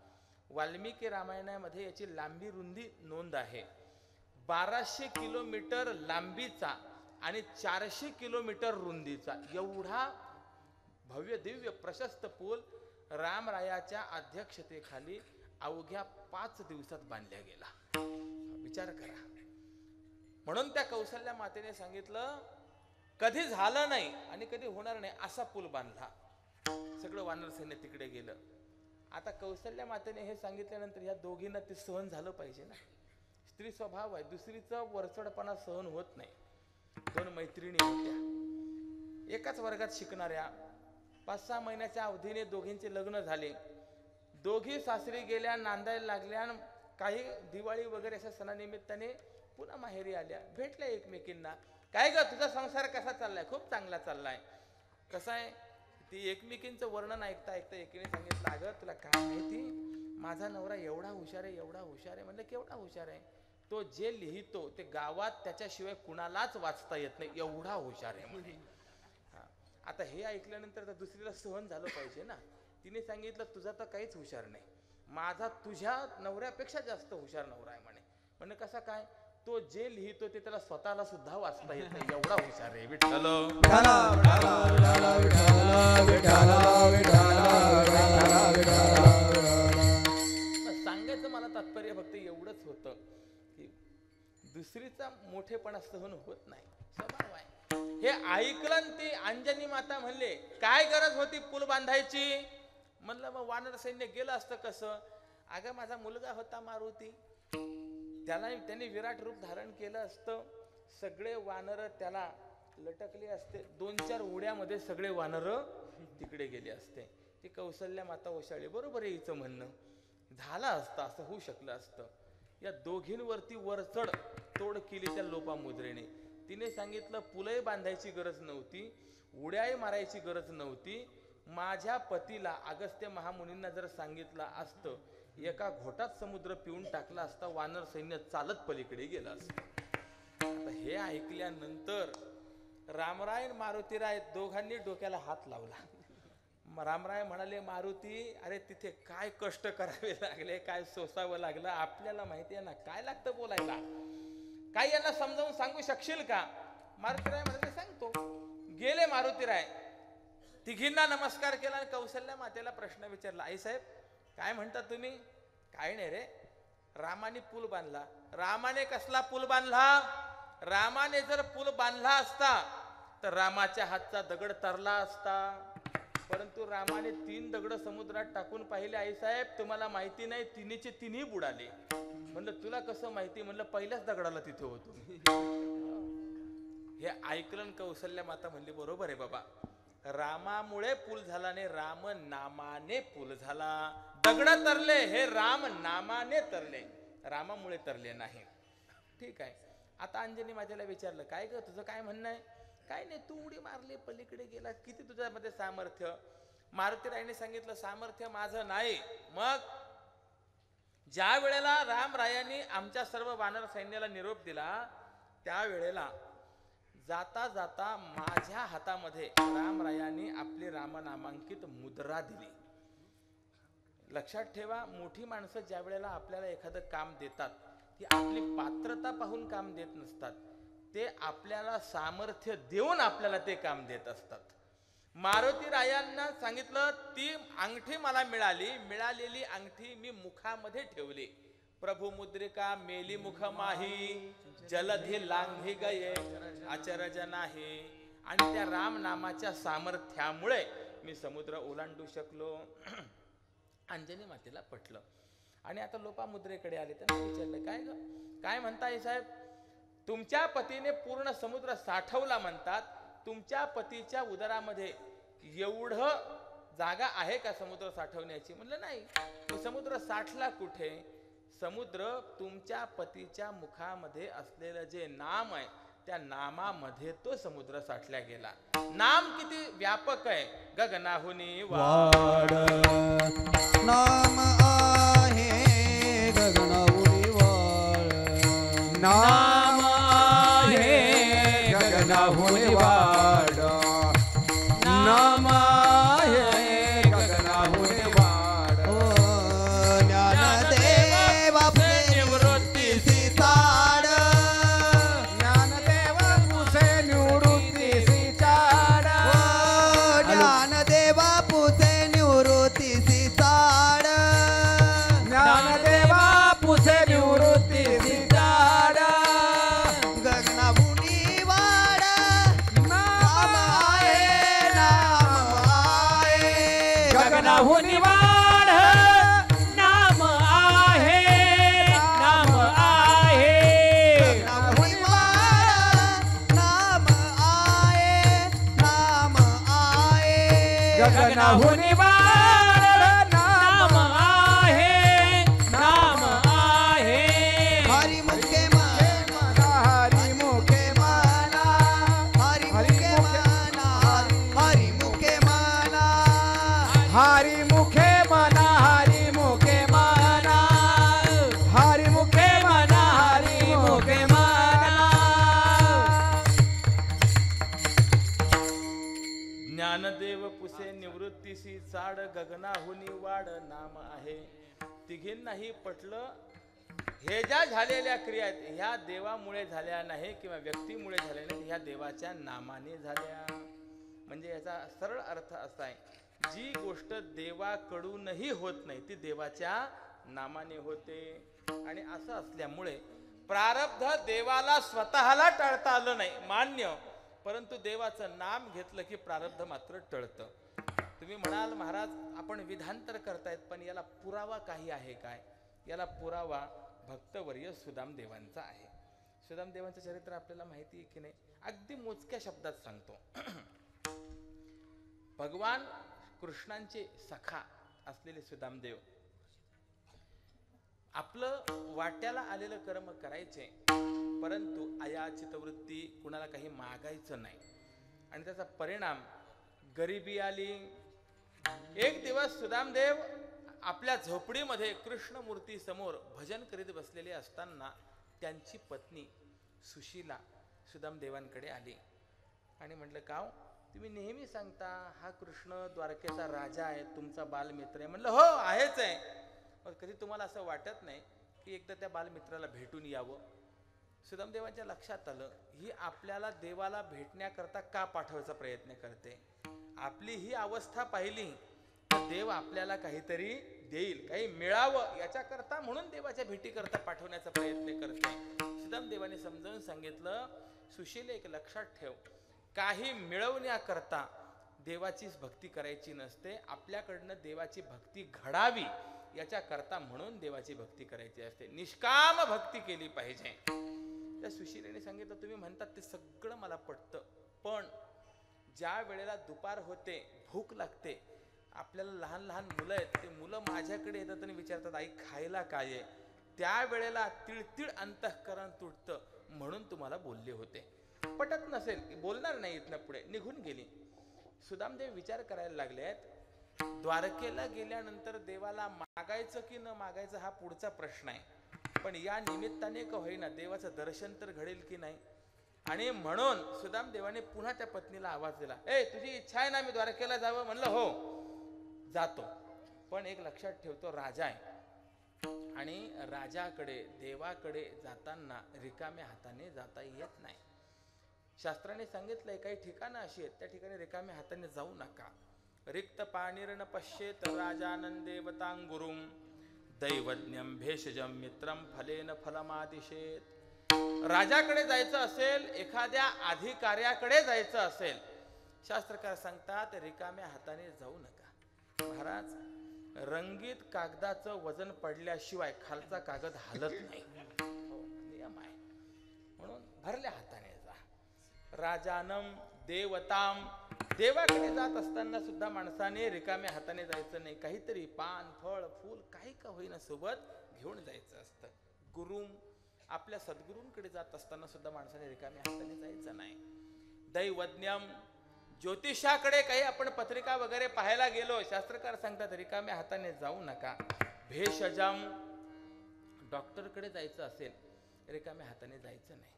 वाल्मिकी रामायणामध्ये याची लांबी रुंदी नोंद आहे. 1200 किलोमीटर लांबीचा आणि 400 किलोमीटर रुंदीचा एवढा भव्य दिव्य प्रशस्त पूल रामरायाच्या अध्यक्षतेखाली अवघ्या 5 दिवसात बांधला गेला. विचार करा. म्हणून त्या कौसल्या मातेने सांगितलं, कधी झालं नाही आणि कधी होणार नाही असा पूल बांधला. सगळं वानर सैन्य तिकडे गेलं. आता कौसल्या मातेने हे सांगितल्यानंतर ह्या दोघींना ते सहन झालं पाहिजे ना. स्त्री स्वभाव आहे, दुसरीचा वरचढपणा सहन होत नाही. 2 मैत्रिणी होत्या, एकाच वर्गात शिकणाऱ्या. 5-6 महिन्याच्या अवधीने दोघींचे लग्न झाले. दोघी सासरी गेल्या, नांदायला लागल्या. काही दिवाळी वगैरे अशा सणानिमित्ताने पुन्हा माहेरी आल्या, भेटल्या एकमेकींना. काय ग, तुझा संसार कसा चाललाय? खूप चांगला चाललाय. कसा आहे? ती एकमेकींचं वर्णन ऐकता ऐकता एकीने सांगितलं, अगं तुला काय माहिती, माझा नवरा एवढा हुशार आहे, एवढा हुशार आहे. म्हणलं केवढा हुशार आहे? तो जे लिहितो ते गावात त्याच्याशिवाय कुणालाच वाचता येत नाही, एवढा हुशार आहे म्हणे. आता हे ऐकल्यानंतर तर दुसरीला सहन झालं पाहिजे ना. तिने सांगितलं, तुझा तर काहीच हुशार नाही, माझा तुझ्या नवऱ्यापेक्षा जास्त हुशार नवरा आहे म्हणे. म्हणजे कसा काय? तो जे लिहितो ते त्याला स्वतःला सुद्धा वाचता येत नाही, एवढा हुशार आहे. विठ्ठल सांगायचं मला तात्पर्य फक्त एवढंच होतं की दुसरीचा मोठेपणा सहन होत नाही, स्वभाव आहे. हे ऐकलं ते अंजनी माता म्हणले, काय गरज होती पूल बांधायची? म्हणलं मग वानर सैन्य गेलं असतं कसं? अगं माझा मुलगा होता मारुती, त्याने विराट रूप धारण केलं असतं, सगळे वानर त्याला लटकले असते, 2-4 उड्यामध्ये सगळे वानर तिकडे गेले असते. ती कौसल्या माता ओशाळी, बरोबर आहे हिचं म्हणणं, झालं असतं, असं होऊ शकलं असतं. या दोघींवरती वरचढ तोड केली त्या लोपामुद्रेने. तिने सांगितलं, पुलही बांधायची गरज नव्हती, उड्याही मारायची गरज नव्हती. माझ्या पतीला अगस्त्य महामुनींना जर सांगितलं असतं, एका घोटात समुद्र पिऊन टाकला असता, वानर सैन्य चालत पलीकडे गेलं असतं. आता हे ऐकल्यानंतर रामराय आणि मारुतीराय दोघांनी डोक्याला हात लावला. रामराय म्हणाले, मारुती, अरे तिथे काय कष्ट करावे लागले, काय सोसावं लागलं, आपल्याला माहिती आहे ना काय लागतं बोलायला, काय यांना समजावून सांगू शकशील का? मारुतीराय म्हणाले, सांगतो. गेले मारुतीराय, तिघींना नमस्कार केला आणि कौसल्या मातेला प्रश्न विचारला, आई साहेब काय म्हणता तुम्ही? काय नाही रे, रामाने पूल बांधला. रामाने कसला पूल बांधला? रामाने जर पूल बांधला असता तर रामाच्या हातचा दगड तरला असता. परंतु रामाने 3 दगड समुद्रात टाकून पाहिले. आई साहेब तुम्हाला माहिती नाही, तिन्हीचे तिन्ही बुडाले. म्हणलं तुला कसं माहिती? म्हणलं पहिल्याच दगडाला तिथे होतो. हे ऐकलं कौसल्या माता म्हणली, बरोबर आहे बाबा, रामामुळे पूल झाला नाही, राम नामाने पूल झाला. दगड तरले हे राम नामाने तरले, रामामुळे तरले नाही. ठीक आहे. आता अंजनी माझ्याला विचारलं, काय ग तुझं काय म्हणणं आहे? काय नाही, तू उडी मारली, पलीकडे गेला, किती तुझ्यामध्ये सामर्थ्य? मारुतीरायने सांगितलं, सामर्थ्य माझं नाही. मग ज्या वेळेला रामरायांनी आमच्या सर्व वानर सैन्याला निरोप दिला, त्यावेळेला जाता जाता माझ्या हातामध्ये रामरायांनी आपली रामनामांकित मुद्रा दिली. लक्षात ठेवा, मोठी माणसं ज्या वेळेला आपल्याला एखादं काम देतात ती आपली पात्रता पाहून काम देत नसतात, ते आपल्याला सामर्थ्य देऊन आपल्याला ते काम देत असतात. मारुती रायांना सांगितलं, ती अंगठी मला मिळालेली अंगठी मी मुखामध्ये ठेवली. प्रभू मुद्रिका मेली मुख माही, जलधी लांघी गये अचरज नाही. आणि त्या राम नामाच्या सामर्थ्यामुळे मी समुद्र ओलांडू शकलो. अंजनी मातेला पटलं. आणि आता लोपामुद्रेकडे आले, त्यांना विचारलं, काय ग, काय म्हणताय साहेब, तुमच्या पतीने पूर्ण समुद्र साठवला म्हणतात, तुमच्या पतीच्या उदरामध्ये एवढं जागा आहे का समुद्र साठवण्याची? म्हणलं नाही. समुद्र साठला कुठे? समुद्र तुमच्या पतीच्या मुखामध्ये असलेलं जे नाम आहे त्या नामामध्ये तो समुद्र साठला गेला. नाम किती व्यापक आहे. गगनाहुनी वाड नाम आहे, गगनाहुनी वाड नाम आहे, गगनाहुनी वाड नाम आहे, गगनाहुनी वाड. ज्ञानदेव आपले निवृत्तीसी ताड, ज्ञानदेव पुसे निवृत्तीसी चाड. ज्ञानदेव पुसे निवृत्तीसी ताड, ज्ञानदेव पुसे निवृत्तीसी चाड. गगनाहुनी वाड नाम आहे, नाम आहे, गगनाहुनी वाड नाम आहे, नाम आहे. गगनाहुनी वाड नाम आहे, नाम आहे. गगनाहुनी वाड नाम आहे, नाम आहे. हरी मुखे माना, हरी मुखे माना, हरी मुखे माना, हरी मुखे माना, हरी मुखे मना, हरी मुखे मना, हरी मुखे मना, हरी मुखे मना. ज्ञानदेव पुसे निवृत्तीसी चाड, गगनाहुनी वाड नाम आहे. तिघींनाही पटलं. हे ज्या झालेल्या क्रिया आहेत ह्या देवामुळे झाल्या नाही किंवा व्यक्तीमुळे झाल्या नाही, ह्या देवाच्या नामाने झाल्या. म्हणजे याचा सरळ अर्थ असा आहे, जी गोष्ट देवाकडूनही होत नाही ती देवाच्या नामाने होते. आणि असं असल्यामुळे प्रारब्ध देवाला स्वतःला टाळता आलं नाही, मान्य, परंतु देवाचं नाम घेतलं की प्रारब्ध मात्र टळतं. तुम्ही म्हणाल महाराज आपण विधांतर करतायत, पण याला पुरावा काही आहे काय? याला पुरावा भक्तवर्य सुदाम देवांचा आहे. सुदाम देवांचं चरित्र आपल्याला माहिती आहे की नाही? अगदी मोजक्या शब्दात सांगतो. भगवान कृष्णांचे सखा असलेले सुदामदेव आपलं वाट्याला आलेलं कर्म करायचे, परंतु अयाचित वृत्ती, कुणाला काही मागायचं नाही. आणि त्याचा परिणाम गरिबी आली. एक दिवस सुदामदेव आपल्या झोपडीमध्ये कृष्णमूर्ती समोर भजन करीत बसलेले असताना त्यांची पत्नी सुशीला सुदामदेवांकडे आली आणि म्हटलं, काव तुम्ही नेहमी सांगता हा कृष्ण द्वारकेचा राजा आहे, तुमचा बालमित्र आहे. म्हणलं हो आहेच आहे. मग कधी तुम्हाला असं वाटत नाही की एकदा त्या बालमित्राला भेटून यावं? सुदामदेवांच्या लक्षात आलं, ही आपल्याला देवाला भेटण्याकरता का पाठवायचा प्रयत्न करते. आपली ही अवस्था पाहिली तर देव आपल्याला काहीतरी देईल, काही मिळावं याच्याकरता म्हणून देवाच्या भेटीकरता पाठवण्याचा प्रयत्न करते. सुदामदेवाने समजावून सांगितलं, सुशील एक लक्षात ठेव, काही मिळवण्याकरता देवाचीच भक्ती करायची नसते, आपल्याकडनं देवाची भक्ती घडावी याच्याकरता म्हणून देवाची भक्ती करायची असते, निष्काम भक्ती केली पाहिजे. त्या सुशीलेने सांगितलं, तुम्ही म्हणतात ते सगळं मला पटतं, पण ज्या वेळेला दुपार होते, भूक लागते, आपल्याला लहान लहान मुलं आहेत, ते मुलं माझ्याकडे येतात आणि विचारतात आई खायला काय आहे, त्यावेळेला तिळतिळ अंतःकरण तुटतं, म्हणून तुम्हाला बोलले होते. पटत नसेल बोलणार नाही, इथनं पुढे निघून गेली. सुदामदेव विचार करायला लागलेत, द्वारकेला गेल्यानंतर देवाला मागायचं की न मागायचं हा पुढचा प्रश्न आहे, पण या निमित्ताने का होईना देवाचं दर्शन तर घडेल की नाही. आणि म्हणून सुदामदेवाने पुन्हा त्या पत्नीला आवाज दिला, ए तुझी इच्छा आहे ना मी द्वारकेला जावं? म्हणलं हो जातो. पण एक लक्षात ठेवतो, राजा आहे आणि राजाकडे देवाकडे जाताना रिकाम्या हाताने जाता येत नाही. शास्त्राने सांगितलंय काही ठिकाणं अशी आहेत त्या ठिकाणी रिकाम्या हाताने जाऊ नका. रिक्त पाणीर्न पश्येत राजानं देवतांगुरुम दैवज्ञम भेषजम मित्रम फलेन फलमादिशेत. राजाकडे जायचं असेल, एखाद्या अधिकाऱ्याकडे जायचं असेल, शास्त्रकार सांगतात रिकाम्या हाताने जाऊ नका. महाराज, रंगीत कागदाचं वजन पडल्याशिवाय खालचा कागद हलत नाही, नियम आहे. म्हणून भरल्या हाताने जा. राजानम देवताम, देवाकडे जात असताना सुद्धा माणसाने रिकाम्या हाताने जायचं नाही. काहीतरी पान फळ फूल काही का होईना सोबत घेऊन जायचं असतं. गुरु, आपल्या सद्गुरूंकडे जात असताना सुद्धा माणसाने रिकाम्या हाताने जायचं नाही. दैवज्ञम, ज्योतिषाकडे काही आपण पत्रिका वगैरे पाहायला गेलो, शास्त्रकार सांगतात रिकाम्या हाताने जाऊ नका. भेषजम, डॉक्टरकडे जायचं असेल रिकाम्या हाताने जायचं नाही.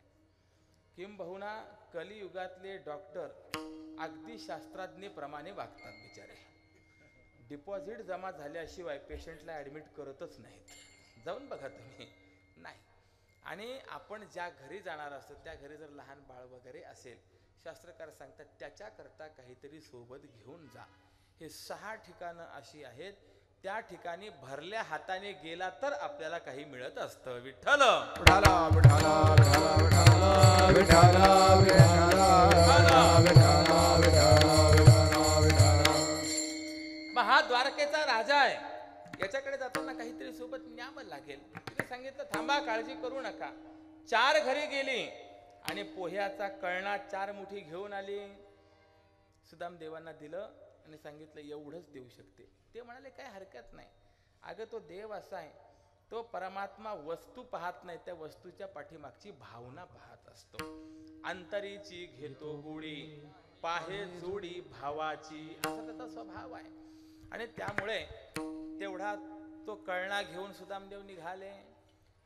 किंबहुना कलियुगातले डॉक्टर अगदी शास्त्रज्ञप्रमाणे वागतात बिचारे. डिपॉझिट जमा झाल्याशिवाय पेशंटला ॲडमिट करतच नाहीत. जाऊन बघा तुम्ही. नाही. आणि आपण ज्या घरी जाणार असतो त्या घरी जर लहान बाळ वगैरे असेल, शास्त्रकार सांगतात त्याच्याकरता काहीतरी सोबत घेऊन जा. हे 6 ठिकाणं अशी आहेत, त्या ठिकाणी भरल्या हाताने गेला तर आपल्याला काही मिळत असतं. विठ्ठल विठाला विठाला विठाला विठाला विठाला विठाला विठाला विठाला विठाला. हा द्वारकेचा राजा आहे, याच्याकडे जाताना काहीतरी सोबत न्यावं लागेल. तिने सांगितलं थांबा, काळजी करू नका. 4 घरी गेली आणि पोह्याचा कळणा 4 मुठी घेऊन आली. सुदाम देवांना दिलं आणि सांगितलं एवढंच देऊ शकते. ते म्हणाले काय हरकत नाही. अगं तो देव असा आहे, तो परमात्मा वस्तू पाहत नाही, त्या वस्तूच्या पाठीमागची भावना पाहत असतो. अंतरीची घेतो गुढी पाहे जोडी भावाची, असा त्याचा स्वभाव आहे. आणि त्यामुळे तेवढा तो कळणा घेऊन सुदामदेव निघाले,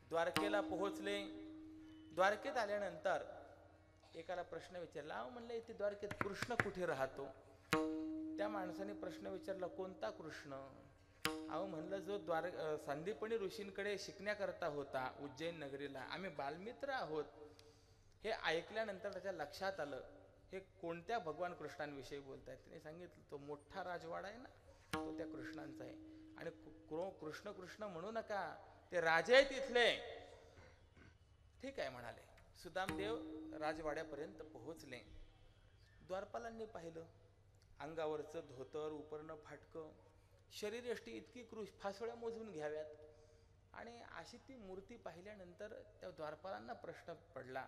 द्वारकेला पोहोचले. द्वारकेत आल्यानंतर एकाला प्रश्न विचारला, म्हणलं इथे द्वारकेत कृष्ण कुठे राहतो? त्या माणसाने प्रश्न विचारला, कोणता कृष्ण? म्हणलं जो संदीपनी ऋषींकडे शिकण्याकरता होता उज्जैन नगरीला, आम्ही बालमित्र आहोत. हे ऐकल्यानंतर त्याच्या लक्षात आलं हे कोणत्या भगवान कृष्णांविषयी बोलतायत. त्याने सांगितलं तो मोठा राजवाडा आहे ना, तो त्या कृष्णांचा आहे. आणि कृष्ण कृष्ण म्हणू नका, ते राजे आहेत इथले. ठीक आहे म्हणाले. सुदामदेव राजवाड्यापर्यंत पोहोचले. द्वारपालांनी पाहिलं, अंगावरचं धोतर उपरणं फाटकं, शरीरयष्टी इतकी फासोळ्या मोजून घ्याव्यात. आणि अशी ती मूर्ती पाहिल्यानंतर त्या द्वारपालांना प्रश्न पडला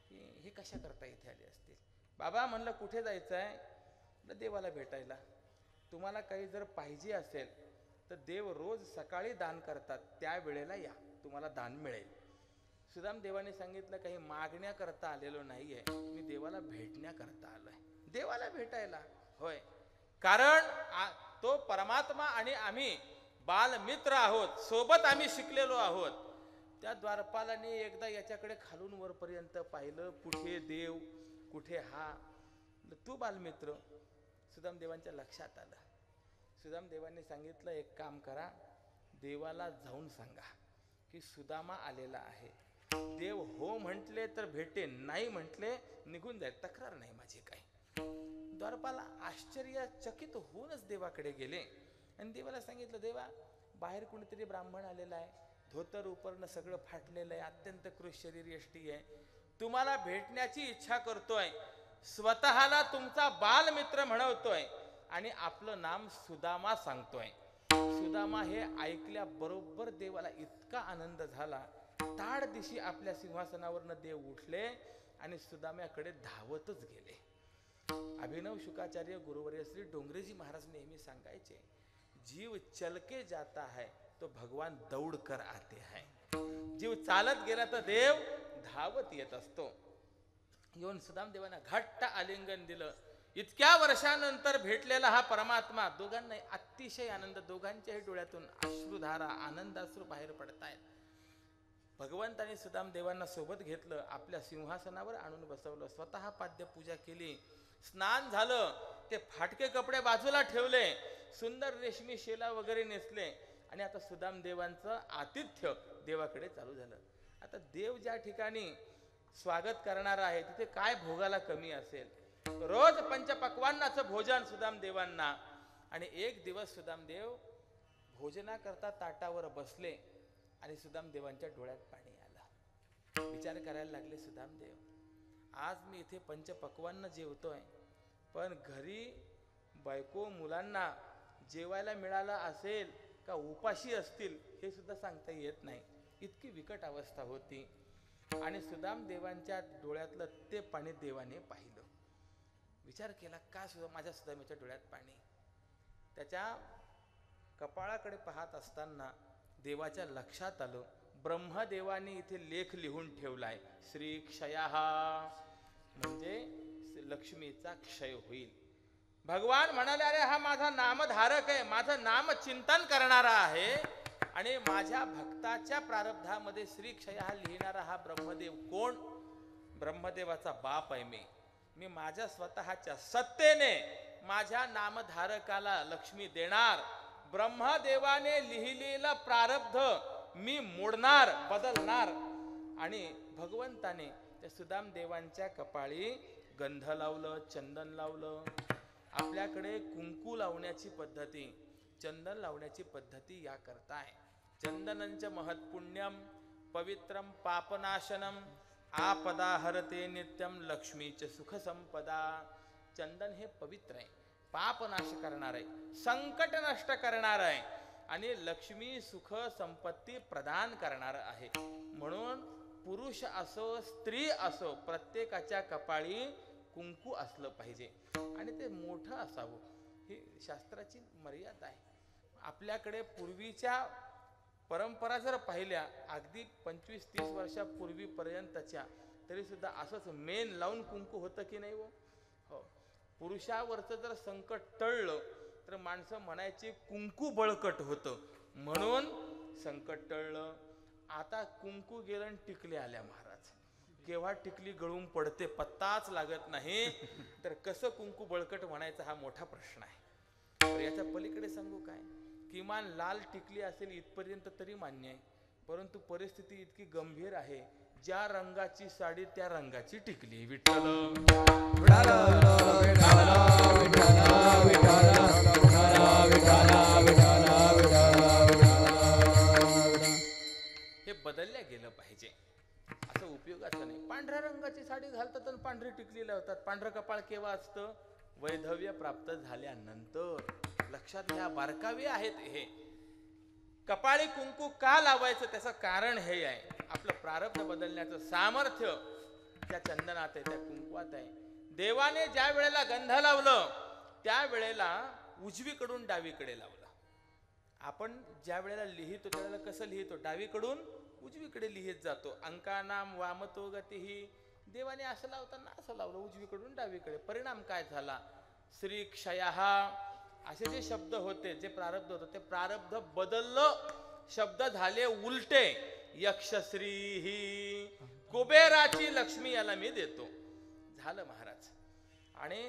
की हे कशा करता इथे आले असतील. बाबा म्हणलं कुठे जायचं आहे? देवाला भेटायला. तुम्हाला काही जर पाहिजे असेल तर देव रोज सकाळी दान करतात, त्या वेळेला या, तुम्हाला दान मिळेल. सुदाम देवाने सांगितलं काही मागण्याकरता आलेलो नाहीये, मी देवाला भेटण्याकरता आलोय. देवाला भेटायला? होय, कारण तो परमात्मा आणि आम्ही बालमित्र आहोत, सोबत आम्ही शिकलेलो आहोत. त्या द्वारपालाने एकदा याच्याकडे खालून वरपर्यंत पाहिलं, कुठे देव कुठे हा. तू बालमित्र. सुदामदेवांच्या लक्षात आलं. सुदामदेवांनी सांगितलं एक काम करा, देवाला जाऊन सांगा की सुदामा आलेला आहे. देव हो म्हटले तर भेटेन, नाही म्हटले निघून जाईल, तक्रार नाही माझी काही. द्वारपाल आश्चर्यचकित होऊनच देवाकडे गेले आणि देवाला सांगितलं, देवा बाहेर कोणीतरी ब्राह्मण आलेला आहे, धोतर उपरणं सगळं फाटलेलं आहे, अत्यंत कृश शरीर यष्टी आहे, तुम्हाला भेटण्याची इच्छा करतोय, स्वतःला तुमचा बालमित्र म्हणवतोय आणि आपलं नाम सुदामा सांगतोय. सुदामा हे ऐकल्या बरोबर देवाला इतका आनंद झाला, ताड दिशी आपल्या सिंहासनावरनं देव उठले आणि सुदाम्याकडे धावतच गेले. अभिनव शुकाचार्य गुरुवर्य श्री डोंगरेजी महाराज नेहमी सांगायचे, जीव चलके जाता है तो भगवान दौड़ कर आते हैं. जीव चालत गेला तर देव धावत येत असतो. येऊन सुदामदेवांना घट्ट आलिंगन दिलं. इतक्या वर्षानंतर भेटलेला हा परमात्मा, दोघांना अतिशय आनंद, दोघांच्याही डोळ्यातून अश्रुधारा आनंदाश्रू बाहेर पडतायत. भगवंताने सुदाम देवांना सोबत घेतलं, आपल्या सिंहासनावर आणून बसवलं, स्वतः पाद्य पूजा केली, स्नान झालं, ते फाटके कपडे बाजूला ठेवले, सुंदर रेशमी शेला वगैरे नेसले आणि आता सुदाम देवांचं आतिथ्य देवाकडे चालू झालं. आता देव ज्या ठिकाणी स्वागत करणारा आहे तिथे काय भोगाला कमी असेल. रोज पंचपक्वान्नाचं भोजन सुदाम देवांना. आणि एक दिवस सुदाम देव भोजनाकरता ताटावर बसले आणि सुदाम देवांच्या डोळ्यात पाणी आलं. विचार करायला लागले सुदाम देव, आज मी इथे पंचपक्वान्न जेवतोय, पण घरी बायको मुलांना जेवायला मिळालं असेल का उपाशी असतील हे सुद्धा सांगता येत नाही. इतकी बिकट अवस्था होती. आणि सुदाम देवांच्या डोळ्यातलं ते पाणी देवाने पाहिलं. विचार केला, का सुद्धा माझ्या सुदामाच्या डोळ्यात पाणी. त्याच्या कपाळाकडे पाहत असताना देवाच्या लक्षात आलं, ब्रह्मदेवाने इथे लेख लिहून ठेवलाय, श्री क्षयः, म्हणजे लक्ष्मीचा क्षय होईल. भगवान म्हणाले, अरे हा माझा नामधारक आहे, माझं नाम चिंतन करणारा आहे आणि माझ्या भक्ताच्या प्रारब्धामध्ये श्री क्षय हा लिहिणारा हा ब्रह्मदेव कोण? ब्रह्मदेवाचा बाप आहे मी माझ्या स्वतःच्या सत्तेने माझ्या नामधारकाला लक्ष्मी देणार. ब्रह्मदेवाने लिहिलेलं प्रारब्ध मी मोडणार, बदलणार. आणि भगवंताने त्या सुदाम देवांच्या कपाळी गंध लावलं, चंदन लावलं. आपल्याकडे कुंकू लावण्याची पद्धती, चंदन लावण्याची पद्धती या करताय. चंदनंच महत्पुण्यम पवित्रम पापनाशनम आपदा हरते नित्यम लक्ष्मीच सुख संपदा. चंदन हे पवित्र आहे, पाप नाश करणार आहे, संकट नष्ट करणार आहे आणि लक्ष्मी सुख संपत्ती प्रदान करणार आहे. म्हणून पुरुष असो स्त्री असो प्रत्येकाच्या कपाळी कुंकू असलं पाहिजे आणि ते मोठं असावं. ही शास्त्राची मर्यादा आहे. आपल्याकडे पूर्वीच्या परंपरा जर पाहिल्या अगदी 25-30 वर्षापूर्वीपर्यंतच्या, तरी सुद्धा असंच मेन लावून कुंकू होतं की नाही हो. पुरुषावरचं जर संकट टळलं तर माणसं म्हणायची कुंकू बळकट होतं, म्हणून संकट टळलं. आता कुंकू गेलं आणि टिकली आल्या महाराज. केव्हा टिकली गळून पडते पत्ताच लागत नाही, तर कसं कुंकू बळकट म्हणायचा हा मोठा प्रश्न आहे. तर याच्या पलीकडे सांगू काय, किमान लाल टिकली असेल इथपर्यंत तरी मान्य आहे, परंतु परिस्थिती इतकी गंभीर आहे, ज्या रंगाची साडी त्या रंगाची टिकली. विठ्ठल हे बदलल्या गेलं पाहिजे, असं उपयोगाचं नाही. पांढऱ्या रंगाची साडी घालतात आणि पांढरी टिकली लावतात. पांढरं कपाळ केव्हा असतं? वैधव्य प्राप्त झाल्यानंतर. लक्षात घ्या, बारकावे आहेत हे. कपाळी कुंकू का लावायचं त्याचं कारण हे आहे, आपलं प्रारब्ध बदलण्याचं सामर्थ्य त्या चंदनात आहे, त्या कुंकवात आहे. देवाने ज्या वेळेला गंध लावलं त्या वेळेला उजवीकडून डावीकडे लावलं. आपण ज्या वेळेला लिहितो त्यावेळेला कसं लिहितो? डावीकडून उजवीकडे लिहित जातो. अंकानाम वामतो गतिही. देवाने असं लावताना असं लावलं, उजवीकडून डावीकडे. परिणाम काय झाला? श्री क्षयः असे जे शब्द होते, जे प्रारब्ध होतं ते प्रारब्ध बदललं, शब्द झाले उलटे. यक्षश्री ही कुबेराची लक्ष्मी याला मी देतो. झालं महाराज. आणि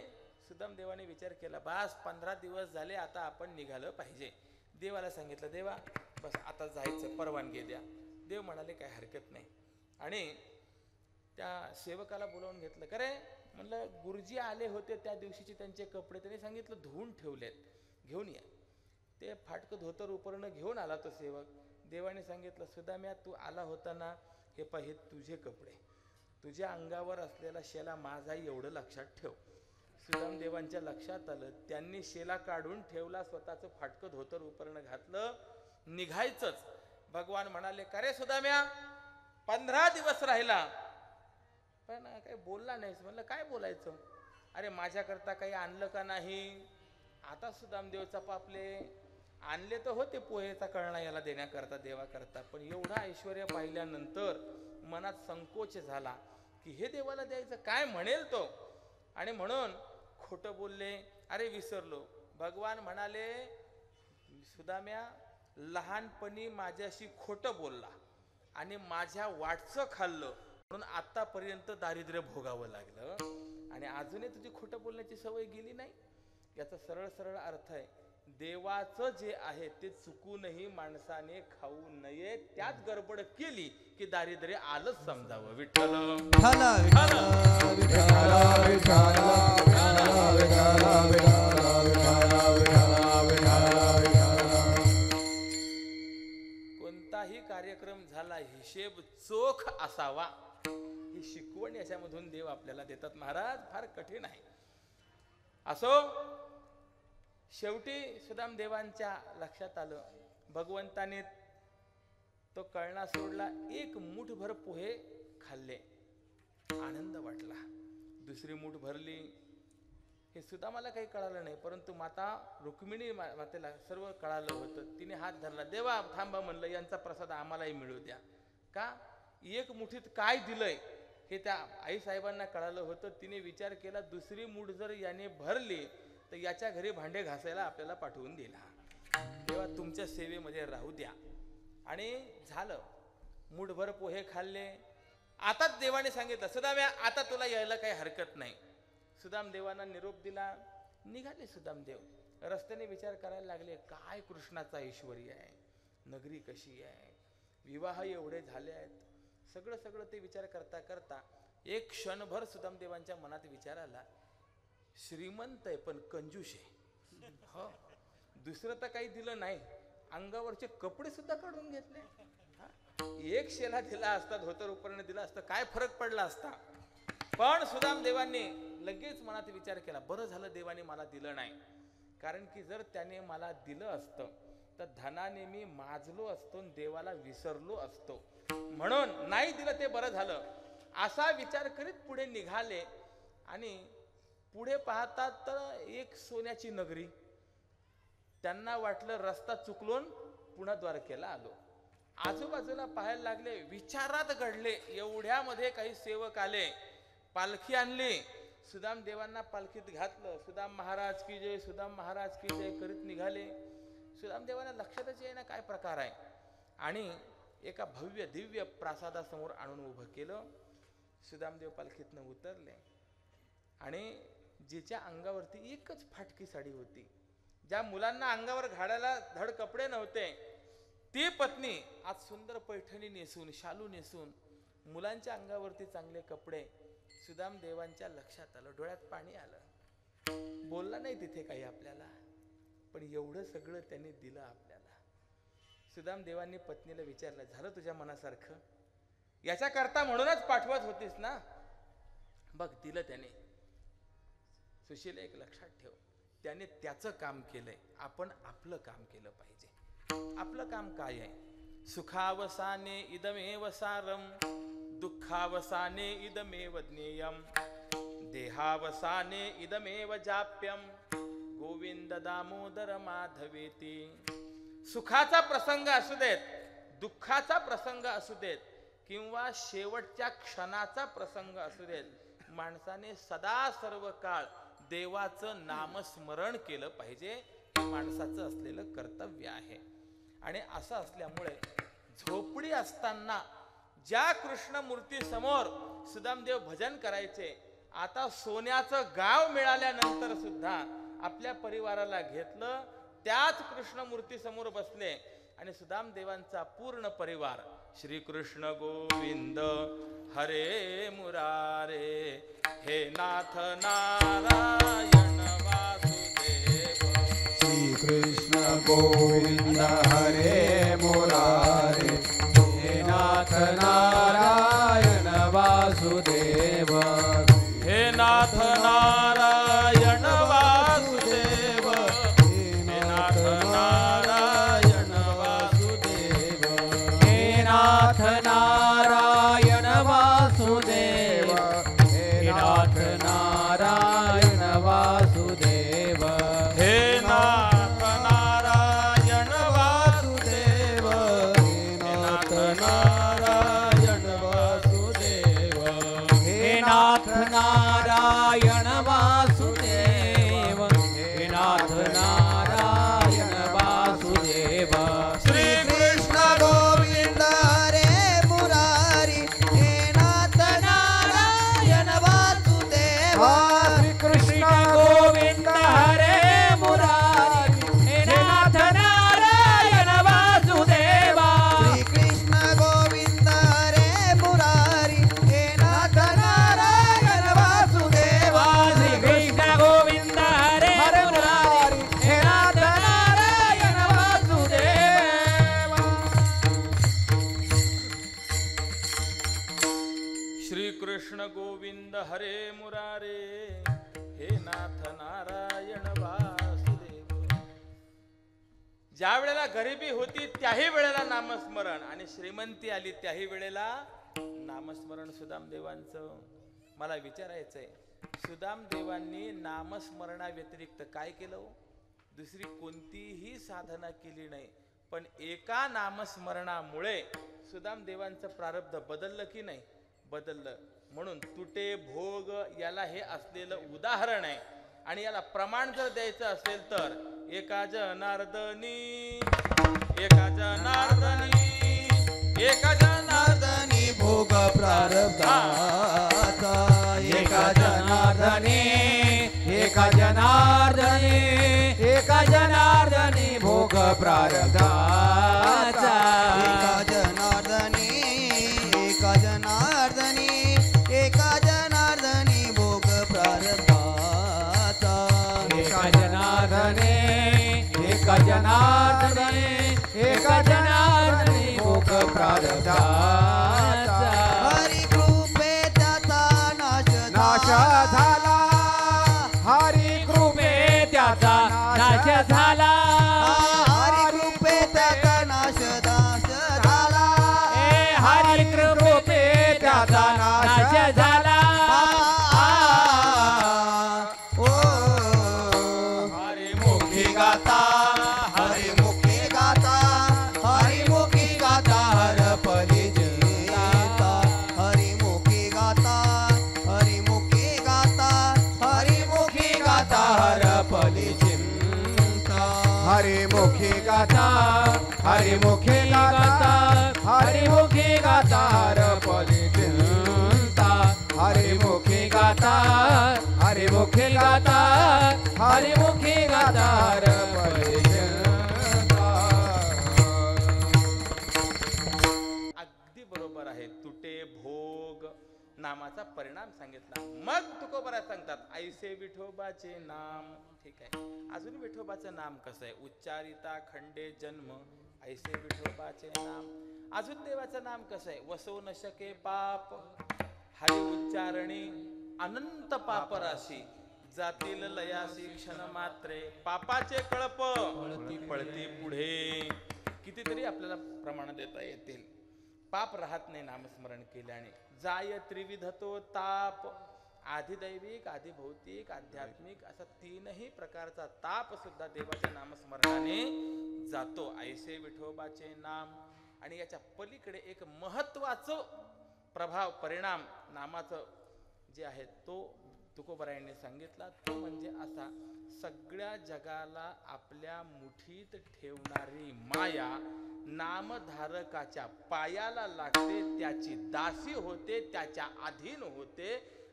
सुदाम देवाने विचार केला, बास 15 दिवस झाले, आता आपण निघालं पाहिजे. देवाला सांगितलं, देवा बस आता जायचं, परवानगी द्या. देव म्हणाले काय हरकत नाही. आणि त्या सेवकाला बोलावून घेतलं. करे म्हणलं, गुरुजी आले होते त्या दिवशीचे त्यांचे कपडे त्यांनी सांगितलं धुवून ठेवलेत, घेऊन या. ते फाटकं धोतर उपरणं घेऊन आला तो सेवक. देवाने सांगितलं, सुदाम्या तू आला होता ना, हे पाहे तुझे कपडे, तुझ्या अंगावर असलेला शेला माझाही एवढं लक्षात ठेव. सुदाम देवांच्या लक्षात आलं. त्यांनी शेला काढून ठेवला, स्वतःचं फाटकं धोतर उपरणं घातलं, निघायचंच. भगवान म्हणाले, का रे सुदाम्या 15 दिवस राहिला पण काही बोलला नाहीस. म्हणलं काय बोलायचं? अरे माझ्याकरता काही आणलं का नाही? आता सुदामदेव चपापले. आणले तर होते पोहेचा कळणा याला देण्याकरता, देवाकरता, पण एवढा ऐश्वर्य पाहिल्यानंतर मनात संकोच झाला की हे देवाला द्यायचं, काय म्हणेल तो. आणि म्हणून खोटं बोलले. अरे विसरलो. भगवान म्हणाले, सुदाम्या लहानपणी माझ्याशी खोटं बोलला, आणि माझ्या वाटचं खाल्लं म्हणून आतापर्यंत दारिद्र्य भोगावं लागलं आणि अजूनही तुझी खोटं बोलण्याची सवय गेली नाही. याचा सरळ सरळ अर्थ आहे, देवाचं जे आहे ते चुकूनही माणसाने खाऊ नये. त्यात गडबड केली की दारिद्र्य आलंच समजावं. विठ्ठल विठ्ठल विठ्ठल विठ्ठल कोणताही कार्यक्रम झाला हिशेब चोख असावा ही शिकवण याच्यामधून देव आपल्याला देतात. महाराज फार कठीण आहे. असो, शेवटी सुदाम देवांच्या लक्षात आलं, भगवंताने तो कळणा सोडला. एक मूठभर पोहे खाल्ले, आनंद वाटला. दुसरी मूठ भरली, हे सुदामाला काही कळालं नाही, परंतु माता रुक्मिणी मातेला सर्व कळालं होतं. तिने हात धरला, देवा थांबा म्हणलं, यांचा प्रसाद आम्हालाही मिळू द्या. का? एक मुठीत काय दिलंय हे त्या आईसाहेबांना कळालं होतं. तिने विचार केला, दुसरी मूठ जर याने भरली तर याच्या घरी भांडे घासायला आपल्याला पाठवून दिला. तेव्हा तुमच्या सेवेमध्ये राहू द्या. आणि झालं, मूठभर पोहे खाल्ले. आताच देवाने सांगितलं, सुदाम्या आता तुला यायला काही हरकत नाही. सुदाम देवांना निरोप दिला, निघाले सुदाम देव. रस्त्याने विचार करायला लागले, काय कृष्णाचा ऐश्वर्य आहे, नगरी कशी आहे, विवाह एवढे झाले आहेत. सगळं ते विचार करता करता एक क्षणभर सुदाम देवांच्या मनात विचार आला, श्रीमंत आहे पण कंजूस आहे. हो, दुसरं तर काही दिलं नाही, अंगावरचे कपडे सुद्धा काढून घेतले. एक शेला दिला असता, धोतर उपरण दिला असतं, काय फरक पडला असता. पण सुदाम देवांनी लगेच मनात विचार केला, बरं झालं देवाने मला दिलं नाही. कारण की जर त्याने मला दिलं असतं तर धनाने मी माजलो असतो, देवाला विसरलो असतो. म्हणून नाही दिलं ते बरं झालं असा विचार करीत पुढे निघाले. आणि पुढे पाहतात तर एक सोन्याची नगरी. त्यांना वाटलं रस्ता चुकलून पुन्हा द्वारकेला आलो. आजूबाजूला पाहायला लागले, विचारात घडले. एवढ्यामध्ये काही सेवक आले, पालखी आणली, सुदाम देवांना पालखीत घातलं. सुदाम महाराज की जय, सुदाम महाराज की जय करीत निघाले. सुदाम देवांना लक्षातच येईना काय प्रकार आहे. आणि एका भव्य दिव्य प्रासादासमोर आणून उभं केलं. सुदामदेव पालखीतनं उतरले आणि जिच्या अंगावरती एकच फाटकी साडी होती, ज्या मुलांना अंगावर घालायला धड कपडे नव्हते, ती पत्नी आज सुंदर पैठणी नेसून, शालू नेसून, मुलांच्या अंगावरती चांगले कपडे. सुदाम देवांच्या लक्षात आलं, डोळ्यात पाणी आलं. बोलला नाही तिथे काही आपल्याला, पण एवढं सगळं त्यांनी दिलं आपल्याला. सुदाम देवांनी पत्नीला विचारलं, झालं तुझ्या मनासारखं? याच्या करता म्हणूनच पाठवत होतीस ना? बघ दिलं त्याने. सुशील, एक लक्षात ठेव, त्याने त्याचं काम केलंय, आपण आपलं काम केलं पाहिजे. आपलं काम काय आहे? सुखावसाने इदमेव सारम, दुःखावसाने इदमेव ज्ञेयम, देहावसाने इदमेव जाप्यम, गोविंद दामोदर माधवेती. सुखाचा प्रसंग असू देत, दुःखाचा प्रसंग असू देत, किंवा शेवटच्या क्षणाचा प्रसंग असू देत, माणसाने सदा सर्व काळ देवाचं नामस्मरण केलं पाहिजे. हे माणसाचं असलेलं कर्तव्य आहे. आणि असं असल्यामुळे झोपडी असताना ज्या कृष्णमूर्ती समोर सुदामदेव भजन करायचे, आता सोन्याचं गाव मिळाल्यानंतर सुद्धा आपल्या परिवाराला घेतलं, त्याच कृष्णमूर्ती समोर बसले. आणि सुदाम देवांचा पूर्ण परिवार श्री कृष्ण गोविंद हरे मुरारे, हे नाथ नारायण वासुदेव. श्री कृष्ण गोविंद हरे मुरारे, हे नाथ नारायण वासुदेव. हे नाथ नारायण वासुदेव, हे नाथ नारायण वासुदेव. हे नाथ नारायण वासुदेव, हे नाथ नारायण वासुदेव. हे नाथ नारायण वासुदेव, हे नाथ नारायण वासुदेव. हे नाथ नारायण वासुदेव, हे नाथ नारायण वासुदेव. श्री कृष्ण गोविंद हरे कृष्ण गोविंद हरे मुरारे हे नाथ नारायण वासुदेव. ज्या वेळेला गरिबी होती त्याही वेळेला नामस्मरण आणि श्रीमंती आली त्याही वेळेला नामस्मरण सुदामदेवांचं. मला विचारायचंय, सुदामदेवांनी नामस्मरणा व्यतिरिक्त काय केलं? दुसरी कोणतीही साधना केली नाही, पण एका नामस्मरणामुळे सुदामदेवांचं प्रारब्ध बदललं की नाही? बदललं. म्हणून तुटे भोग याला हे असलेलं उदाहरण आहे. आणि याला प्रमाण जर द्यायचं असेल तर एका जनार्दनी भोग प्रारब्धाचा एका जनार्दनी भोग प्रारब्धाचा. एका जनार्दनी भोग प्रारब्धाचा. एका जनार्दनी भोग प्रारब्धाचा. हरी कृपे त्याचा नाश झाला, हरी कृपे त्याचा नाश झाला. हरी कृपे त्याचा नाश झाला. हरी कृपे त्याचा नाश झाला. ओ हरिमुखी गाता हरपली चिंता. हरिमुखी गाता हरपली चिंता. हरिमुखी गाता हरपली चिंता. हरिमुखी गाता हरपली चिंता. अगदी बरोबर आहे. तुटे भोग नामाचा परिणाम सांगितला. मग तुकोबरा सांगतात ऐसे विठोबाचे नाम. ठीक आहे, अजून विठोबाचं नाम कसं आहे? उच्चारिता खंडे जन्म ऐसे विठोबाचे नाम. अजून देवाचं नाम कसं आहे? वसो न शके पाप हरी उच्चारणी अनंत पाप राशी जातील लयासी क्षण मात्रे. पापाचे कळप पळती पुढे. कितीतरी आपल्याला प्रमाण देता येतील. पाप राहत नाही नामस्मरण केल्याने. जाय त्रिविधतो ताप. आधिदैविक, आधिभौतिक, आध्यात्मिक असा तीनही प्रकारचा ताप सुद्धा देवाच्या नामस्मरणाने जातो. ऐसे विठोबाचे नाम. आणि याच्या पलीकडे एक महत्वाचं प्रभाव परिणाम नामाचं जे आहे तो तुकोबरायांनी सांगितला. तो म्हणजे असा, सगळ्या जगाला आपल्या मुठीत ठेवणारी माया नामधारकाच्या पायाला लागते, त्याची दासी होते, त्याच्या अधीन होते.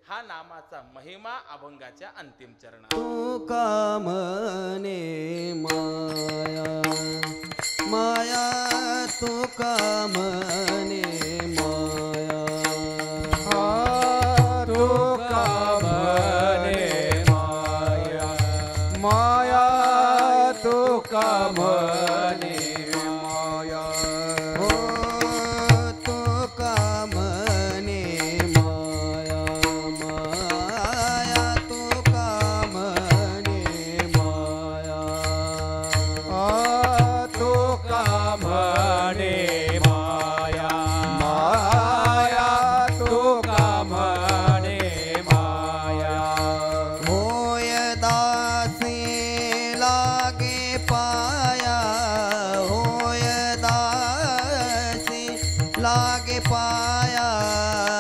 हा नामाचा महिमा अभंगाच्या अंतिम चरणात. तू कामने माया तू कामने माया. तू कामने माया तू कामने माया. हो तू कामने माया तू कामने माया. तू कामने माया तू कामने माया. होय दासी लागे पाया. होय दासी लागे पाया.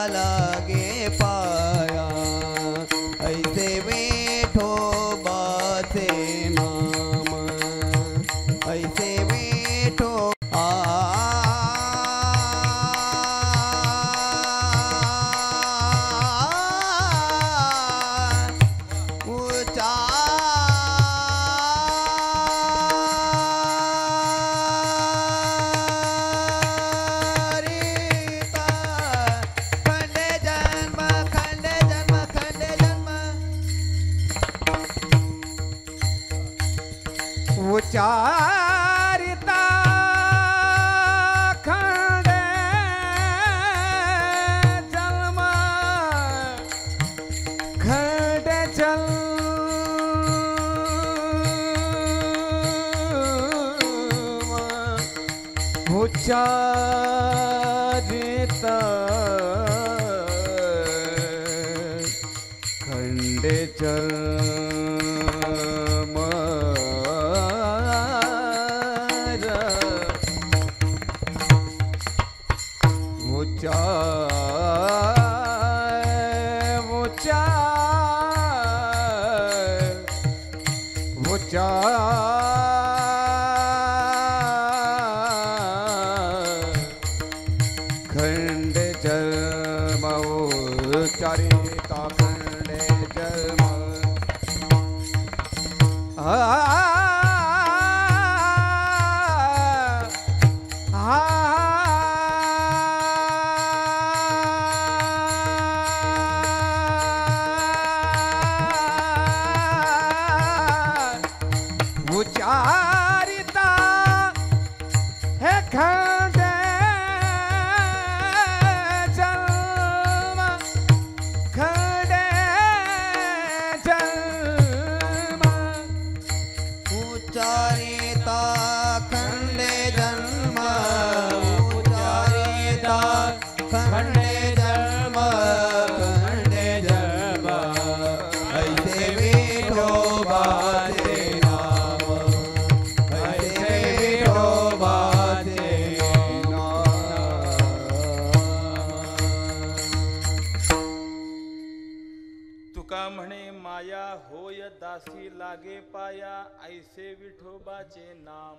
लागे पाया. ऐसे विठोबाचे नाम. ऐसे विठो खंडे जन्म उच्चारिता खंडे जन्म उच्चारिता खंडे जन्म खंडे जन्म उच्चारिता खंडे जन्म उच्चारिता हे खंडे जन्म खंडे जन्म उच्चारिता खंडे जन्म उच्चारिता खंडे जन्म खंडे जन्म ऐसे विठोबाचे नाम ऐसे विठोबाचे तुका म्हणे माया होय दासी लागे पाया ऐसे विठोबाचे नाम.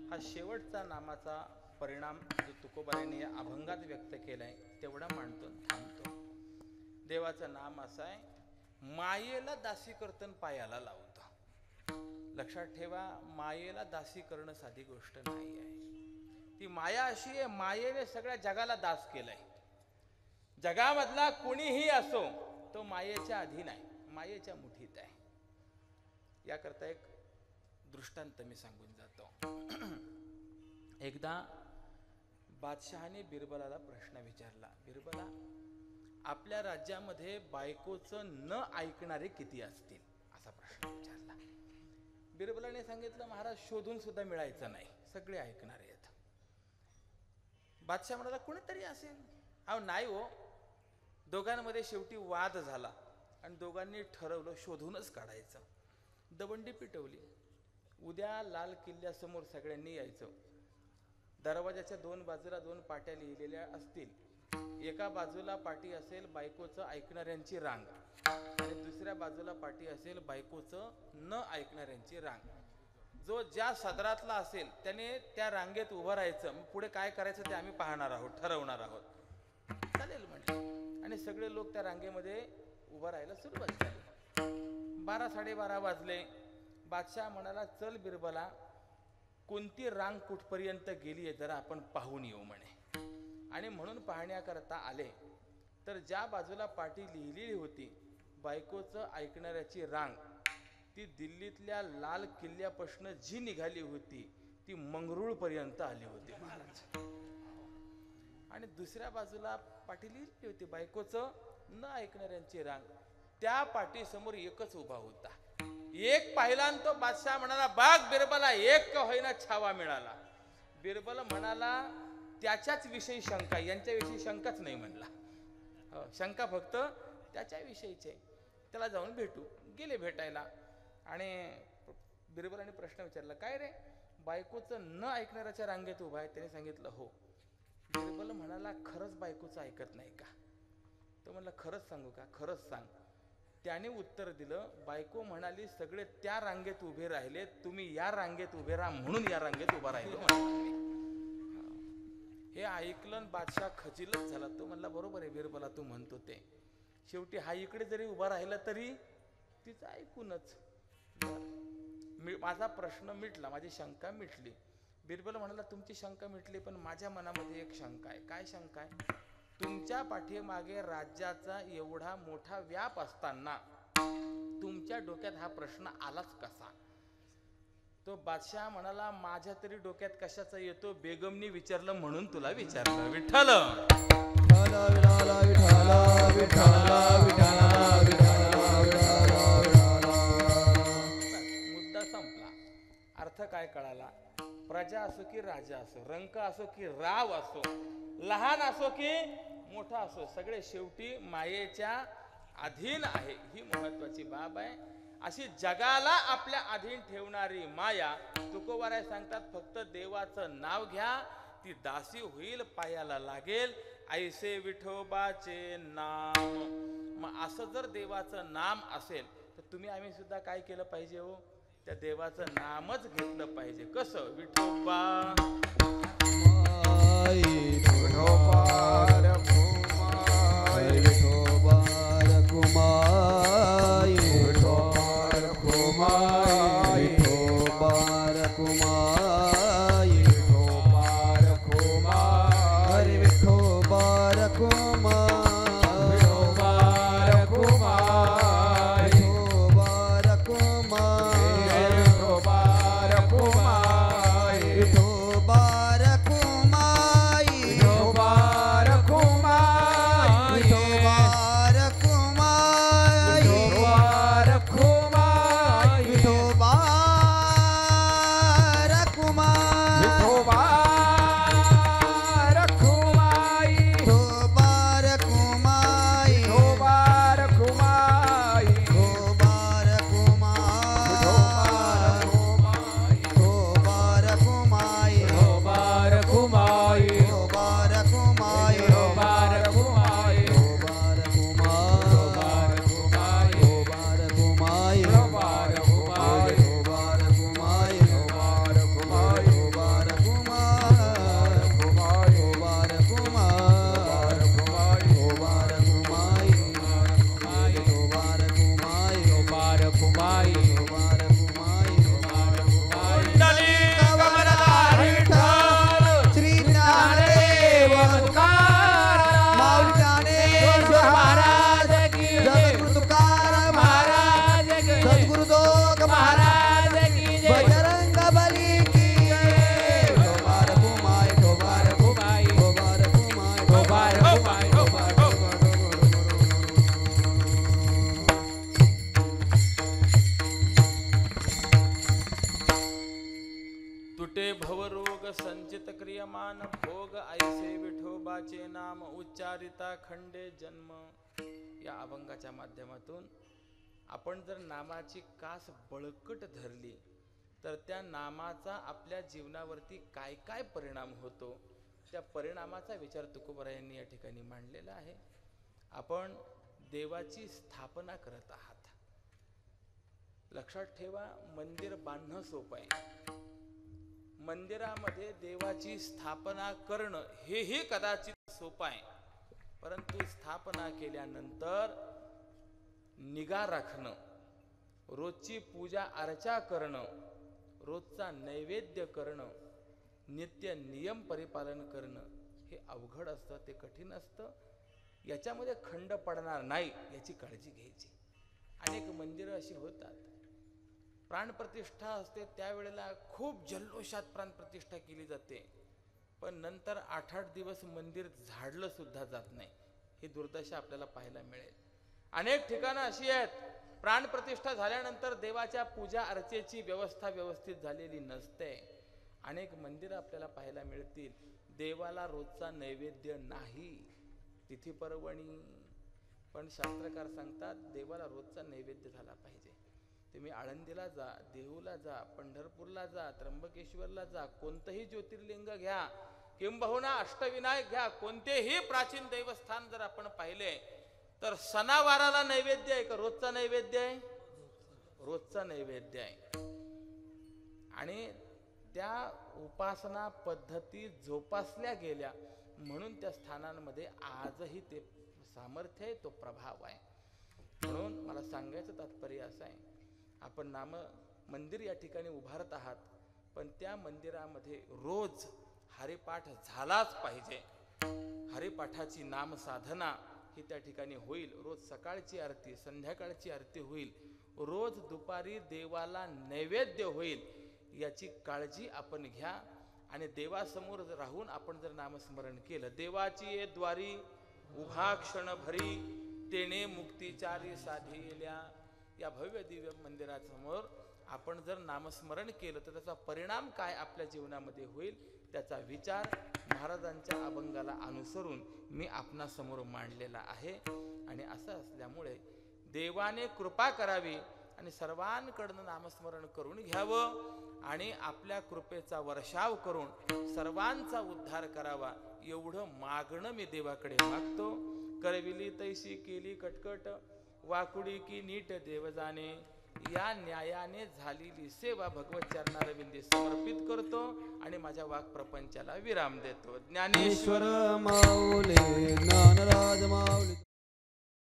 हा शेवटचा नामाचा परिणाम जो तुकोबाने या अभंगात व्यक्त केलाय तेवढा मांडतो थांबतो. देवाचं नाम असं आहे, मायेला दासी करतन पायाला लावतो. लक्षात ठेवा, मायेला दासी करणं साधी गोष्ट नाही आहे. ती माया अशी आहे, मायेने सगळ्या जगाला दास केलाय. जगामधला कोणीही असो तो मायेच्या अधीन आहे, मायेच्या मुठीत आहे. याकरता एक दृष्टांत मी सांगून जातो. एकदा बादशहाने बिरबलाला प्रश्न विचारला, बिरबला, आपल्या राज्यामध्ये बायकोचं न ऐकणारे किती असतील, असा प्रश्न विचारला. बिरबलाने सांगितलं, महाराज शोधून सुद्धा मिळायचं नाही, सगळे ऐकणारे आहेत. बादशाह म्हणाला, कोणीतरी असेल. अहो नाही हो, दोघांमध्ये शेवटी वाद झाला आणि दोघांनी ठरवलं शोधूनच काढायचं. दवंडी पिटवली. उद्या लाल किल्ल्यासमोर सगळ्यांनी यायचं. दरवाजाच्या दोन बाजूला दोन पाट्या लिहिलेल्या असतील. एका बाजूला पाटी असेल बायकोचं ऐकणाऱ्यांची रांग आणि दुसऱ्या बाजूला पाटी असेल बायकोचं न ऐकणाऱ्यांची रांग. जो ज्या सदरातला असेल त्याने त्या रांगेत उभं राहायचं. मग पुढे काय करायचं ते आम्ही पाहणार आहोत, ठरवणार आहोत. चालेल म्हटलं आणि सगळे लोक त्या रांगेमध्ये उभं राहायला सुरुवात झाली. 12-12:30 वाजले. बादशाह म्हणाला, चल बिरबला, कोणती रांग कुठपर्यंत गेली आहे जरा आपण पाहून येऊ म्हणे. आणि म्हणून पाहण्याकरता आले तर ज्या बाजूला पाटी लिहिलेली होती बायकोचं ऐकणाऱ्याची रांग, ती दिल्लीतल्या लाल किल्ल्यापासून जी निघाली होती ती मंगरूळ पर्यंत आली होती महाराज. आणि दुसऱ्या बाजूला पाटी लिहिली होती बायकोचं न ऐकणाऱ्यांची रांग. त्या पाटीसमोर एकच उभा होता. एक पाहिला आणि तो बादशाह म्हणाला, बाग बिरबला, एक का होईना छावा मिळाला. बिरबल म्हणाला, त्याच्याच विषयी शंका, यांच्याविषयी शंकाच नाही म्हणला. शंका फक्त त्याच्याविषयीचे. त्याला जाऊन भेटू. गेले भेटायला आणि बिरबलाने प्रश्न विचारला, काय रे, बायकोचं न ऐकणाऱ्याच्या रांगेत उभा आहे? त्याने सांगितलं हो. बिरबल म्हणाला, खरंच बायकोचं ऐकत नाही का? तो म्हणला, खरंच सांगू का? खरंच सांग. त्याने उत्तर दिलं, बायको म्हणाली, सगळे त्या रांगेत उभे राहिले, तुम्ही या रांगेत उभे राहा म्हणून या रांगेत उभा राहिलो. हे ऐकलं बादशाह खचिलच झाला. तो म्हणला, बरोबर आहे बिरबला, तू म्हणतो ते. शेवटी हा इकडे जरी उभा राहिला तरी तिचं ऐकूनच. माझा प्रश्न मिटला, माझी शंका मिटली. बिरबल म्हणाला, तुमची शंका मिटली, पण माझ्या मनामध्ये एक शंका आहे. काय शंका आहे? तुमच्या पाठीमागे राज्याचा एवढा मोठा व्याप असताना तुमच्या डोक्यात हा प्रश्न आलाच कसा? तो बादशाह म्हणाला, माझ्या तरी डोक्यात कशाचा येतो, बेगमनी विचारलं म्हणून तुला विचारलं. विठ्ठल मुद्दा संपला. अर्थ काय कळाला? प्रजा असो की राजा असो, रंक असो की राव असो, लहान असो की मोठा असो, सगळे शेवटी मायेच्या अधीन आहे. ही महत्वाची बाब आहे. अशी जगाला आपल्या अधीन ठेवणारी माया तुकोबाराय सांगतात, फक्त देवाचं नाव घ्या, ती दासी होईल, पायाला लागेल. ऐसे विठोबाचे नाम. मग असं जर देवाचं नाम असेल तर तुम्ही आम्ही सुद्धा काय केलं पाहिजे हो? त्या देवाचं नामच घेतलं पाहिजे. कसं? विठोबा विठोबा रघुमाई, विठोबा रघुमाई, विठोबा रघुमाई, विठोबा रघुमाई, विठोबा रघुमाई, हरे विठोबा रघुमाई, विठोबा रघुमाई, विठोबा रघुमाई, विठोबा रघुमाई, विठोबा रघुमाई, विठोबा रघुमाई, विठोबा रघुमाई, विठोबा रघुमाई, विठोबा रघुमाई, विठोबा रघुमाई, विठोबा रघुमाई, विठोबा रघुमाई, विठोबा रघुमाई, विठोबा रघुमाई, विठोबा रघुमाई, विठोबा रघुमाई, विठोबा रघुमाई, विठोबा रघुमाई, विठोबा विठोबा रघुमाई, रघुमाई, विठोबा रघुमाई, विठोबा रघुमाई, विठोबा रघुमाई, विठोबा रघुमाई, विठोबा रघुमाई, विठोबा रघुमाई, विठोबा रघुमाई, विठोबा रघुमाई, विठोबा रघुमाई, कुंडली कमलधारी विठ्ठल श्री ज्ञानदेव तुकाराम माऊली ज्ञानेश्वर महाराज की जय, सद्गुरु तुकाराम महाराज की जय, सद्गुरु दोघ महाराज महाराज की जय. बजरंग बली की विठोबा रघुमाई, विठोबा रघुमाई, विठोबा रघुमाई, विठोबा रघुमाई, तुटे भवरोग संचित क्रियमान भोग, ऐसे विठोबाचे नाम उच्चारिता खंडे जन्म. या अभंगाच्या माध्यमातून आपण जर नामाची कास बळकट धरली तर त्या नामाचा आपल्या जीवनावरती काय काय परिणाम होतो, त्या परिणामाचा विचार तुकोबारायांनी या ठिकाणी मांडलेला आहे. आपण देवाची स्थापना करत आहात. लक्षात ठेवा, मंदिर बांधणं सोपं आहे, मंदिरामध्ये देवाची स्थापना करणं हेही कदाचित सोपं आहे, परंतु स्थापना केल्यानंतर निगा राखणं, रोजची पूजा अर्चा करणं, रोजचा नैवेद्य करणं, नित्य नियम परिपालन करणं हे अवघड असतं, ते कठीण असतं. याच्यामध्ये खंड पडणार नाही याची काळजी घ्यायची. अनेक मंदिरं अशी होतात, प्राणप्रतिष्ठा असते त्यावेळेला खूप जल्लोषात प्राणप्रतिष्ठा केली जाते, पण नंतर 8-8 दिवस मंदिर झाडलं सुद्धा जात नाही. ही दुर्दशा आपल्याला पाहायला मिळेल. अनेक ठिकाणं अशी आहेत, प्राणप्रतिष्ठा झाल्यानंतर देवाच्या पूजा अर्चेची व्यवस्था व्यवस्थित झालेली नसते. अनेक मंदिरं आपल्याला पाहायला मिळतील, देवाला रोजचा नैवेद्य नाही, तिथी पर्वणी, पण शास्त्रकार सांगतात देवाला रोजचा नैवेद्य झाला पाहिजे. तुम्ही आळंदीला जा, देहूला जा, पंढरपूरला जा, त्र्यंबकेश्वरला जा, कोणतंही ज्योतिर्लिंग घ्या, किंबहुना अष्टविनायक घ्या, कोणतेही प्राचीन देवस्थान जर आपण पाहिले तर सणावाराला नैवेद्य आहे का? रोजचा नैवेद्य आहे, रोजचा नैवेद्य आहे. आणि त्या उपासना पद्धती जोपासल्या गेल्या म्हणून त्या स्थानांमध्ये आजही ते सामर्थ्य आहे, तो प्रभाव आहे. म्हणून मला सांगायचं तात्पर्य असं आहे, आपण नाम मंदिर या ठिकाणी उभारत आहात, पण त्या मंदिरामध्ये रोज हरिपाठ झालाच पाहिजे. हरिपाठाची नाम साधना ही त्या ठिकाणी होईल. रोज सकाळची आरती, संध्याकाळची आरती होईल, रोज दुपारी देवाला नैवेद्य होईल, याची काळजी आपण घ्या. आणि देवासमोर राहून आपण जर नामस्मरण केलं, देवाची ये द्वारी उभा क्षण भरी, तेने मुक्तिचारी साधिल्या, या भव्य दिव्य मंदिरासमोर आपण जर नामस्मरण केलं तर त्याचा परिणाम काय आपल्या जीवनामध्ये होईल त्याचा विचार महाराजांच्या अभंगाला अनुसरून मी आपणासमोर मांडलेला आहे. आणि असं असल्यामुळे देवाने कृपा करावी आणि सर्वांकडनं नामस्मरण करून घ्यावं आणि आपल्या कृपेचा वर्षाव करून सर्वांचा उद्धार करावा एवढं मागणं मी देवाकडे मागतो. करविली तैशी केली कटकट वाकुडी की नीट देव जाणे, या न्यायाने झालेली सेवा भगवत चरणारविंदी समर्पित करतो आणि माझ्या वाक प्रपंचाला विराम देतो. ज्ञानेश्वर ईश्वर माऊली ज्ञानराज माऊली.